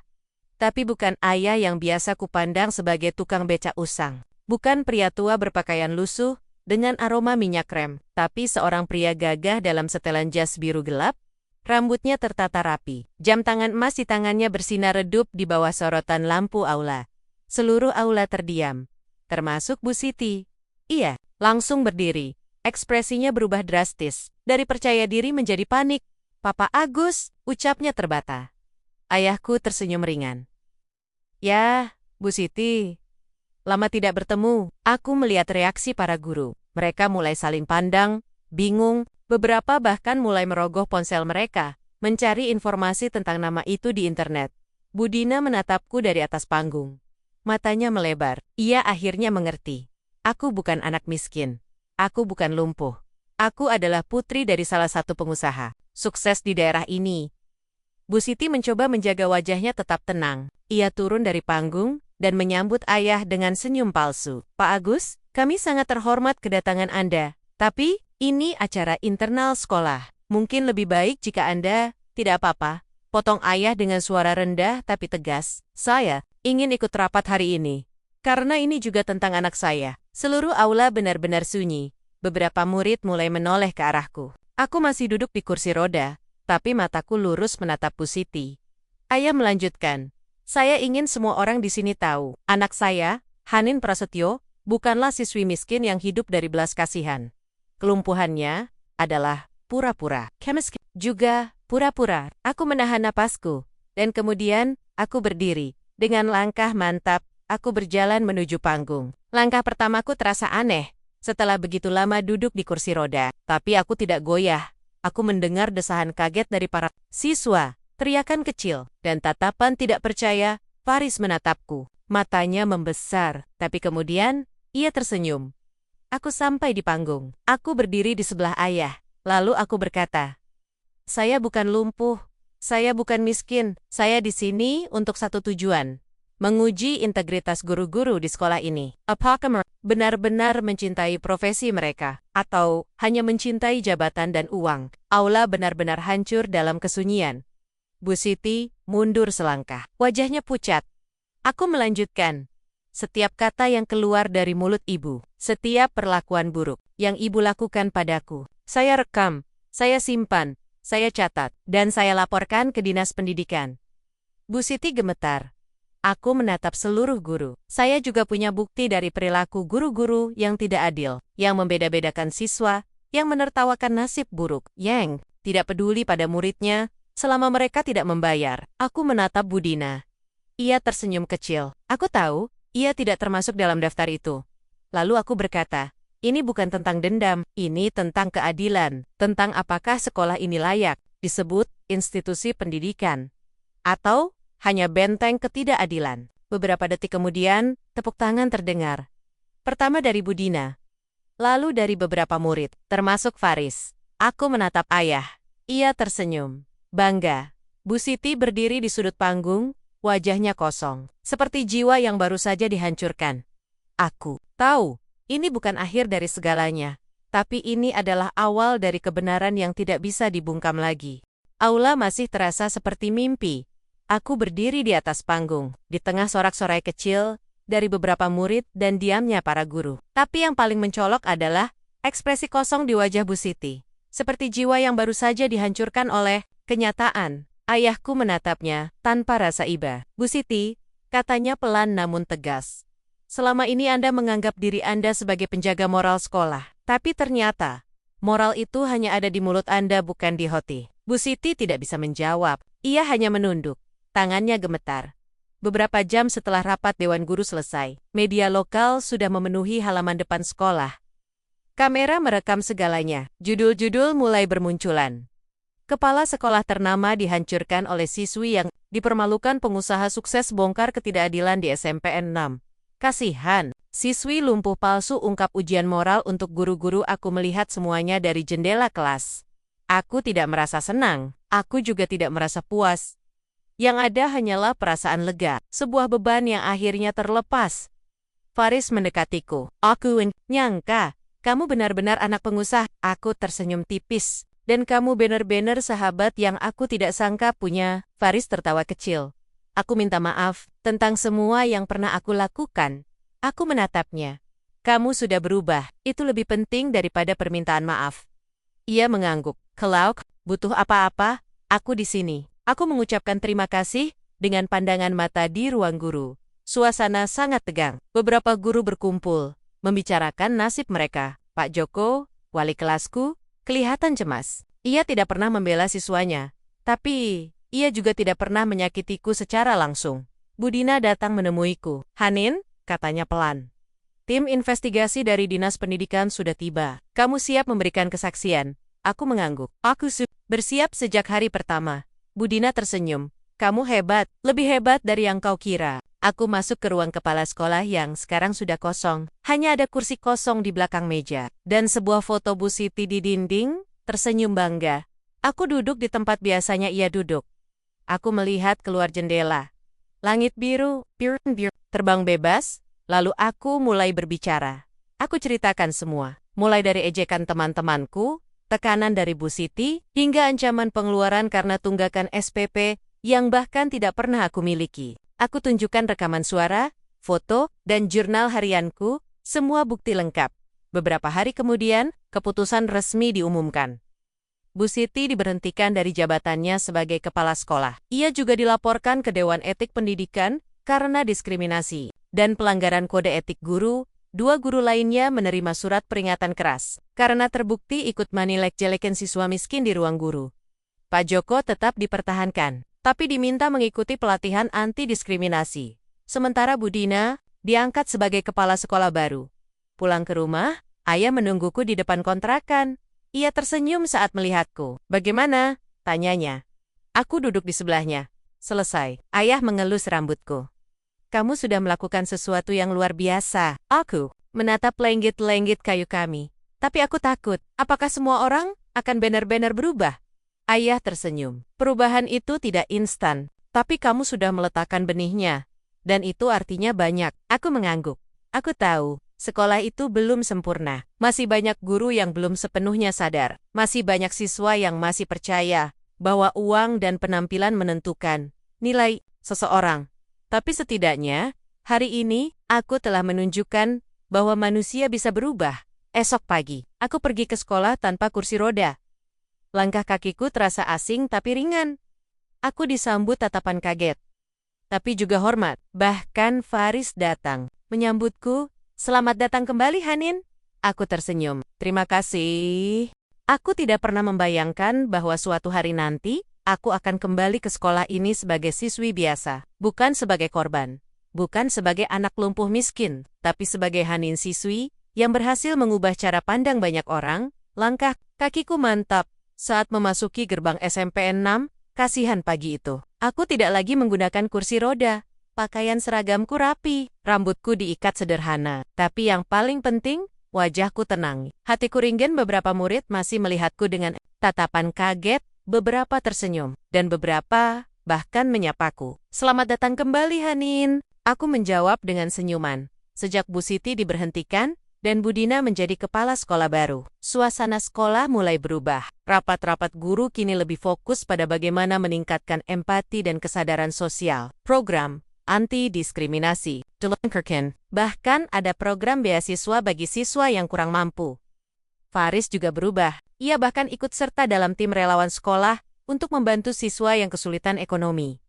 Tapi bukan ayah yang biasa kupandang sebagai tukang becak usang. Bukan pria tua berpakaian lusuh, dengan aroma minyak rem, tapi seorang pria gagah dalam setelan jas biru gelap, rambutnya tertata rapi. Jam tangan emas di tangannya bersinar redup di bawah sorotan lampu aula. Seluruh aula terdiam, termasuk Bu Siti. Ia langsung berdiri. Ekspresinya berubah drastis, dari percaya diri menjadi panik. Papa Agus, ucapnya terbata. Ayahku tersenyum ringan. Ya, Bu Siti. Lama tidak bertemu, aku melihat reaksi para guru. Mereka mulai saling pandang, bingung, beberapa bahkan mulai merogoh ponsel mereka, mencari informasi tentang nama itu di internet. Bu Dina menatapku dari atas panggung. Matanya melebar. Ia akhirnya mengerti. Aku bukan anak miskin. Aku bukan lumpuh. Aku adalah putri dari salah satu pengusaha sukses di daerah ini. Bu Siti mencoba menjaga wajahnya tetap tenang. Ia turun dari panggung dan menyambut ayah dengan senyum palsu. Pak Agus, kami sangat terhormat kedatangan Anda. Tapi, ini acara internal sekolah. Mungkin lebih baik jika Anda, tidak apa-apa. Potong ayah dengan suara rendah tapi tegas. Saya ingin ikut rapat hari ini. Karena ini juga tentang anak saya. Seluruh aula benar-benar sunyi. Beberapa murid mulai menoleh ke arahku. Aku masih duduk di kursi roda, tapi mataku lurus menatap Bu Siti. Ayah melanjutkan. Saya ingin semua orang di sini tahu. Anak saya, Hanin Prasetyo, bukanlah siswi miskin yang hidup dari belas kasihan. Kelumpuhannya adalah pura-pura. Juga pura-pura. Aku menahan napasku. Dan kemudian, aku berdiri. Dengan langkah mantap, aku berjalan menuju panggung. Langkah pertamaku terasa aneh. Setelah begitu lama duduk di kursi roda. Tapi aku tidak goyah. Aku mendengar desahan kaget dari para siswa. Teriakan kecil. Dan tatapan tidak percaya, Faris menatapku. Matanya membesar. Tapi kemudian, ia tersenyum. Aku sampai di panggung. Aku berdiri di sebelah ayah. Lalu aku berkata, saya bukan lumpuh. Saya bukan miskin. Saya di sini untuk satu tujuan. Menguji integritas guru-guru di sekolah ini. Apakah benar-benar mencintai profesi mereka? Atau hanya mencintai jabatan dan uang? Aula benar-benar hancur dalam kesunyian. Bu Siti mundur selangkah. Wajahnya pucat. Aku melanjutkan. Setiap kata yang keluar dari mulut ibu, setiap perlakuan buruk yang ibu lakukan padaku, saya rekam, saya simpan, saya catat, dan saya laporkan ke Dinas Pendidikan. Bu Siti gemetar. Aku menatap seluruh guru. Saya juga punya bukti dari perilaku guru-guru yang tidak adil, yang membeda-bedakan siswa, yang menertawakan nasib buruk, yang tidak peduli pada muridnya, selama mereka tidak membayar. Aku menatap Bu Dina. Ia tersenyum kecil. Aku tahu, ia tidak termasuk dalam daftar itu. Lalu aku berkata, ini bukan tentang dendam, ini tentang keadilan, tentang apakah sekolah ini layak disebut institusi pendidikan, atau hanya benteng ketidakadilan. Beberapa detik kemudian, tepuk tangan terdengar. Pertama dari Bu Dina, lalu dari beberapa murid, termasuk Faris. Aku menatap ayah. Ia tersenyum. Bangga. Bu Siti berdiri di sudut panggung, wajahnya kosong, seperti jiwa yang baru saja dihancurkan. Aku tahu, ini bukan akhir dari segalanya, tapi ini adalah awal dari kebenaran yang tidak bisa dibungkam lagi. Aula masih terasa seperti mimpi. Aku berdiri di atas panggung, di tengah sorak-sorai kecil, dari beberapa murid dan diamnya para guru. Tapi yang paling mencolok adalah ekspresi kosong di wajah Bu Siti. Seperti jiwa yang baru saja dihancurkan oleh kenyataan. Ayahku menatapnya tanpa rasa iba. Bu Siti, katanya pelan namun tegas. Selama ini Anda menganggap diri Anda sebagai penjaga moral sekolah. Tapi ternyata, moral itu hanya ada di mulut Anda bukan di hati. Bu Siti tidak bisa menjawab. Ia hanya menunduk. Tangannya gemetar. Beberapa jam setelah rapat Dewan Guru selesai, media lokal sudah memenuhi halaman depan sekolah. Kamera merekam segalanya. Judul-judul mulai bermunculan. Kepala sekolah ternama dihancurkan oleh siswi yang dipermalukan pengusaha sukses bongkar ketidakadilan di SMPN 6. Kasihan, siswi lumpuh palsu ungkap ujian moral untuk guru-guru. Aku melihat semuanya dari jendela kelas. Aku tidak merasa senang, aku juga tidak merasa puas. Yang ada hanyalah perasaan lega, sebuah beban yang akhirnya terlepas. Faris mendekatiku. Aku nyangka, kamu benar-benar anak pengusaha. Aku tersenyum tipis. Dan kamu benar-benar sahabat yang aku tidak sangka punya. Faris tertawa kecil. Aku minta maaf tentang semua yang pernah aku lakukan. Aku menatapnya. Kamu sudah berubah, itu lebih penting daripada permintaan maaf. Ia mengangguk. Kalau butuh apa-apa, aku di sini. Aku mengucapkan terima kasih dengan pandangan mata di ruang guru. Suasana sangat tegang. Beberapa guru berkumpul, membicarakan nasib mereka. Pak Joko, wali kelasku, kelihatan cemas. Ia tidak pernah membela siswanya, tapi ia juga tidak pernah menyakitiku secara langsung. Budina datang menemuiku. Hanin, katanya pelan. Tim investigasi dari Dinas Pendidikan sudah tiba. Kamu siap memberikan kesaksian? Aku mengangguk. Aku bersiap sejak hari pertama. Budina tersenyum. Kamu hebat, lebih hebat dari yang kau kira. Aku masuk ke ruang kepala sekolah yang sekarang sudah kosong. Hanya ada kursi kosong di belakang meja. Dan sebuah foto Bu Siti di dinding, tersenyum bangga. Aku duduk di tempat biasanya ia duduk. Aku melihat keluar jendela. Langit biru, terbang bebas. Lalu aku mulai berbicara. Aku ceritakan semua. Mulai dari ejekan teman-temanku, tekanan dari Bu Siti, hingga ancaman pengeluaran karena tunggakan SPP yang bahkan tidak pernah aku miliki. Aku tunjukkan rekaman suara, foto, dan jurnal harianku, semua bukti lengkap. Beberapa hari kemudian, keputusan resmi diumumkan. Bu Siti diberhentikan dari jabatannya sebagai kepala sekolah. Ia juga dilaporkan ke Dewan Etik Pendidikan karena diskriminasi dan pelanggaran kode etik guru. 2 guru lainnya menerima surat peringatan keras karena terbukti ikut menjelek-jelekan siswa miskin di ruang guru. Pak Joko tetap dipertahankan, tapi diminta mengikuti pelatihan anti-diskriminasi. Sementara Budina diangkat sebagai kepala sekolah baru. Pulang ke rumah, ayah menungguku di depan kontrakan. Ia tersenyum saat melihatku. Bagaimana? Tanyanya. Aku duduk di sebelahnya. Selesai. Ayah mengelus rambutku. Kamu sudah melakukan sesuatu yang luar biasa. Aku menatap lenggit-lenggit kayu kami. Tapi aku takut. Apakah semua orang akan benar-benar berubah? Ayah tersenyum. Perubahan itu tidak instan. Tapi kamu sudah meletakkan benihnya. Dan itu artinya banyak. Aku mengangguk. Aku tahu. Sekolah itu belum sempurna. Masih banyak guru yang belum sepenuhnya sadar. Masih banyak siswa yang masih percaya bahwa uang dan penampilan menentukan nilai seseorang. Tapi setidaknya, hari ini, aku telah menunjukkan bahwa manusia bisa berubah. Esok pagi, aku pergi ke sekolah tanpa kursi roda. Langkah kakiku terasa asing tapi ringan. Aku disambut tatapan kaget. Tapi juga hormat. Bahkan Faris datang, menyambutku. Selamat datang kembali, Hanin. Aku tersenyum. Terima kasih. Aku tidak pernah membayangkan bahwa suatu hari nanti, aku akan kembali ke sekolah ini sebagai siswi biasa, bukan sebagai korban, bukan sebagai anak lumpuh miskin, tapi sebagai Hanin siswi yang berhasil mengubah cara pandang banyak orang. Langkah kakiku mantap saat memasuki gerbang SMPN 6. Kasihan pagi itu. Aku tidak lagi menggunakan kursi roda. Pakaian seragamku rapi, rambutku diikat sederhana, tapi yang paling penting, wajahku tenang. Hatiku ringin. Beberapa murid masih melihatku dengan tatapan kaget. Beberapa tersenyum, dan beberapa bahkan menyapaku. Selamat datang kembali, Hanin. Aku menjawab dengan senyuman. Sejak Bu Siti diberhentikan, dan Budina menjadi kepala sekolah baru, suasana sekolah mulai berubah. Rapat-rapat guru kini lebih fokus pada bagaimana meningkatkan empati dan kesadaran sosial. Program anti-diskriminasi, Dunkerque. Bahkan ada program beasiswa bagi siswa yang kurang mampu. Faris juga berubah. Ia bahkan ikut serta dalam tim relawan sekolah untuk membantu siswa yang kesulitan ekonomi.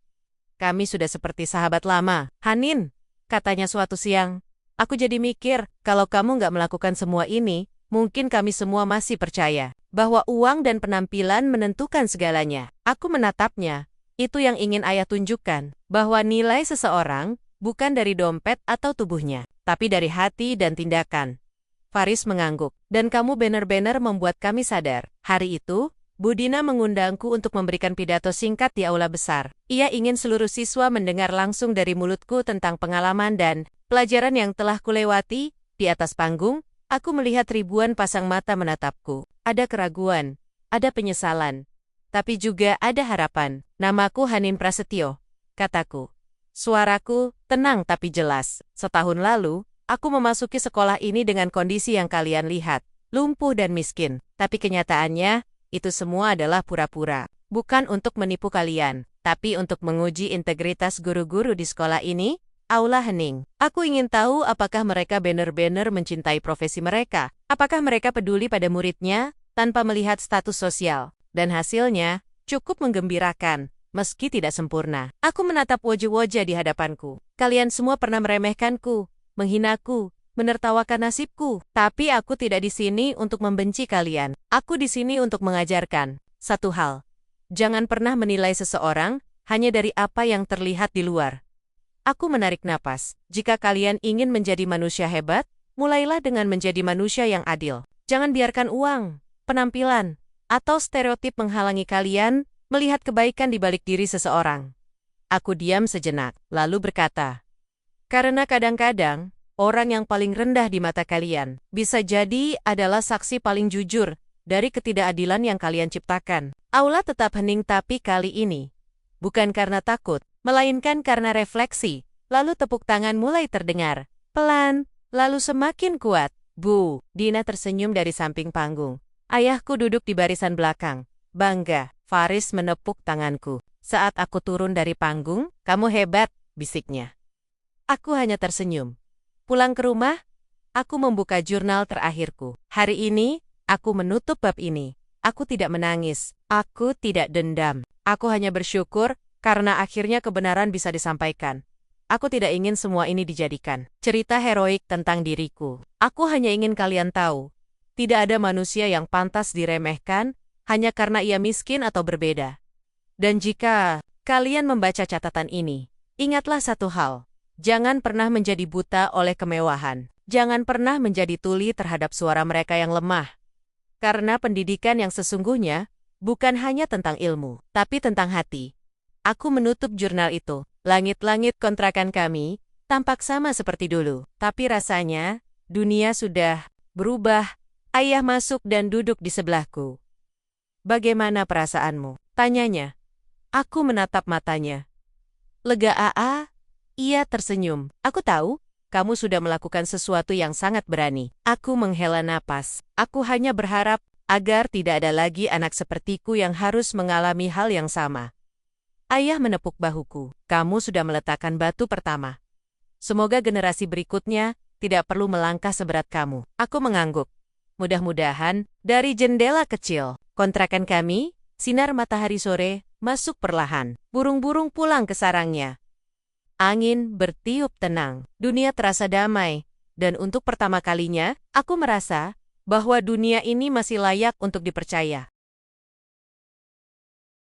Kami sudah seperti sahabat lama. Hanin, katanya suatu siang, aku jadi mikir, kalau kamu nggak melakukan semua ini, mungkin kami semua masih percaya bahwa uang dan penampilan menentukan segalanya. Aku menatapnya. Itu yang ingin ayah tunjukkan, bahwa nilai seseorang bukan dari dompet atau tubuhnya, tapi dari hati dan tindakan. Faris mengangguk, dan kamu benar-benar membuat kami sadar. Hari itu, Budina mengundangku untuk memberikan pidato singkat di aula besar. Ia ingin seluruh siswa mendengar langsung dari mulutku tentang pengalaman dan pelajaran yang telah kulewati. Di atas panggung, aku melihat ribuan pasang mata menatapku. Ada keraguan, ada penyesalan, tapi juga ada harapan. Namaku Hanin Prasetyo, kataku. Suaraku tenang tapi jelas. Setahun lalu, aku memasuki sekolah ini dengan kondisi yang kalian lihat, lumpuh dan miskin. Tapi kenyataannya, itu semua adalah pura-pura. Bukan untuk menipu kalian, tapi untuk menguji integritas guru-guru di sekolah ini. Aula hening. Aku ingin tahu apakah mereka benar-benar mencintai profesi mereka. Apakah mereka peduli pada muridnya, tanpa melihat status sosial. Dan hasilnya, cukup menggembirakan, meski tidak sempurna. Aku menatap wajah-wajah di hadapanku. Kalian semua pernah meremehkanku, menghinaku, menertawakan nasibku. Tapi aku tidak di sini untuk membenci kalian. Aku di sini untuk mengajarkan satu hal. Jangan pernah menilai seseorang hanya dari apa yang terlihat di luar. Aku menarik napas. Jika kalian ingin menjadi manusia hebat, mulailah dengan menjadi manusia yang adil. Jangan biarkan uang, penampilan, atau stereotip menghalangi kalian melihat kebaikan di balik diri seseorang. Aku diam sejenak, lalu berkata, karena kadang-kadang, orang yang paling rendah di mata kalian bisa jadi adalah saksi paling jujur dari ketidakadilan yang kalian ciptakan. Aula tetap hening, tapi kali ini bukan karena takut, melainkan karena refleksi. Lalu tepuk tangan mulai terdengar, pelan, lalu semakin kuat. Bu, Dina tersenyum dari samping panggung. Ayahku duduk di barisan belakang. Bangga, Faris menepuk tanganku. Saat aku turun dari panggung, kamu hebat, bisiknya. Aku hanya tersenyum. Pulang ke rumah, aku membuka jurnal terakhirku. Hari ini, aku menutup bab ini. Aku tidak menangis. Aku tidak dendam. Aku hanya bersyukur karena akhirnya kebenaran bisa disampaikan. Aku tidak ingin semua ini dijadikan cerita heroik tentang diriku. Aku hanya ingin kalian tahu, tidak ada manusia yang pantas diremehkan hanya karena ia miskin atau berbeda. Dan jika kalian membaca catatan ini, ingatlah satu hal. Jangan pernah menjadi buta oleh kemewahan. Jangan pernah menjadi tuli terhadap suara mereka yang lemah. Karena pendidikan yang sesungguhnya bukan hanya tentang ilmu, tapi tentang hati. Aku menutup jurnal itu. Langit-langit kontrakan kami tampak sama seperti dulu. Tapi rasanya, dunia sudah berubah. Ayah masuk dan duduk di sebelahku. Bagaimana perasaanmu? Tanyanya. Aku menatap matanya. Lega Aa? Ia tersenyum. Aku tahu, kamu sudah melakukan sesuatu yang sangat berani. Aku menghela napas. Aku hanya berharap agar tidak ada lagi anak sepertiku yang harus mengalami hal yang sama. Ayah menepuk bahuku. Kamu sudah meletakkan batu pertama. Semoga generasi berikutnya tidak perlu melangkah seberat kamu. Aku mengangguk. Mudah-mudahan, dari jendela kecil kontrakan kami, sinar matahari sore masuk perlahan. Burung-burung pulang ke sarangnya. Angin bertiup tenang. Dunia terasa damai. Dan untuk pertama kalinya, aku merasa bahwa dunia ini masih layak untuk dipercaya.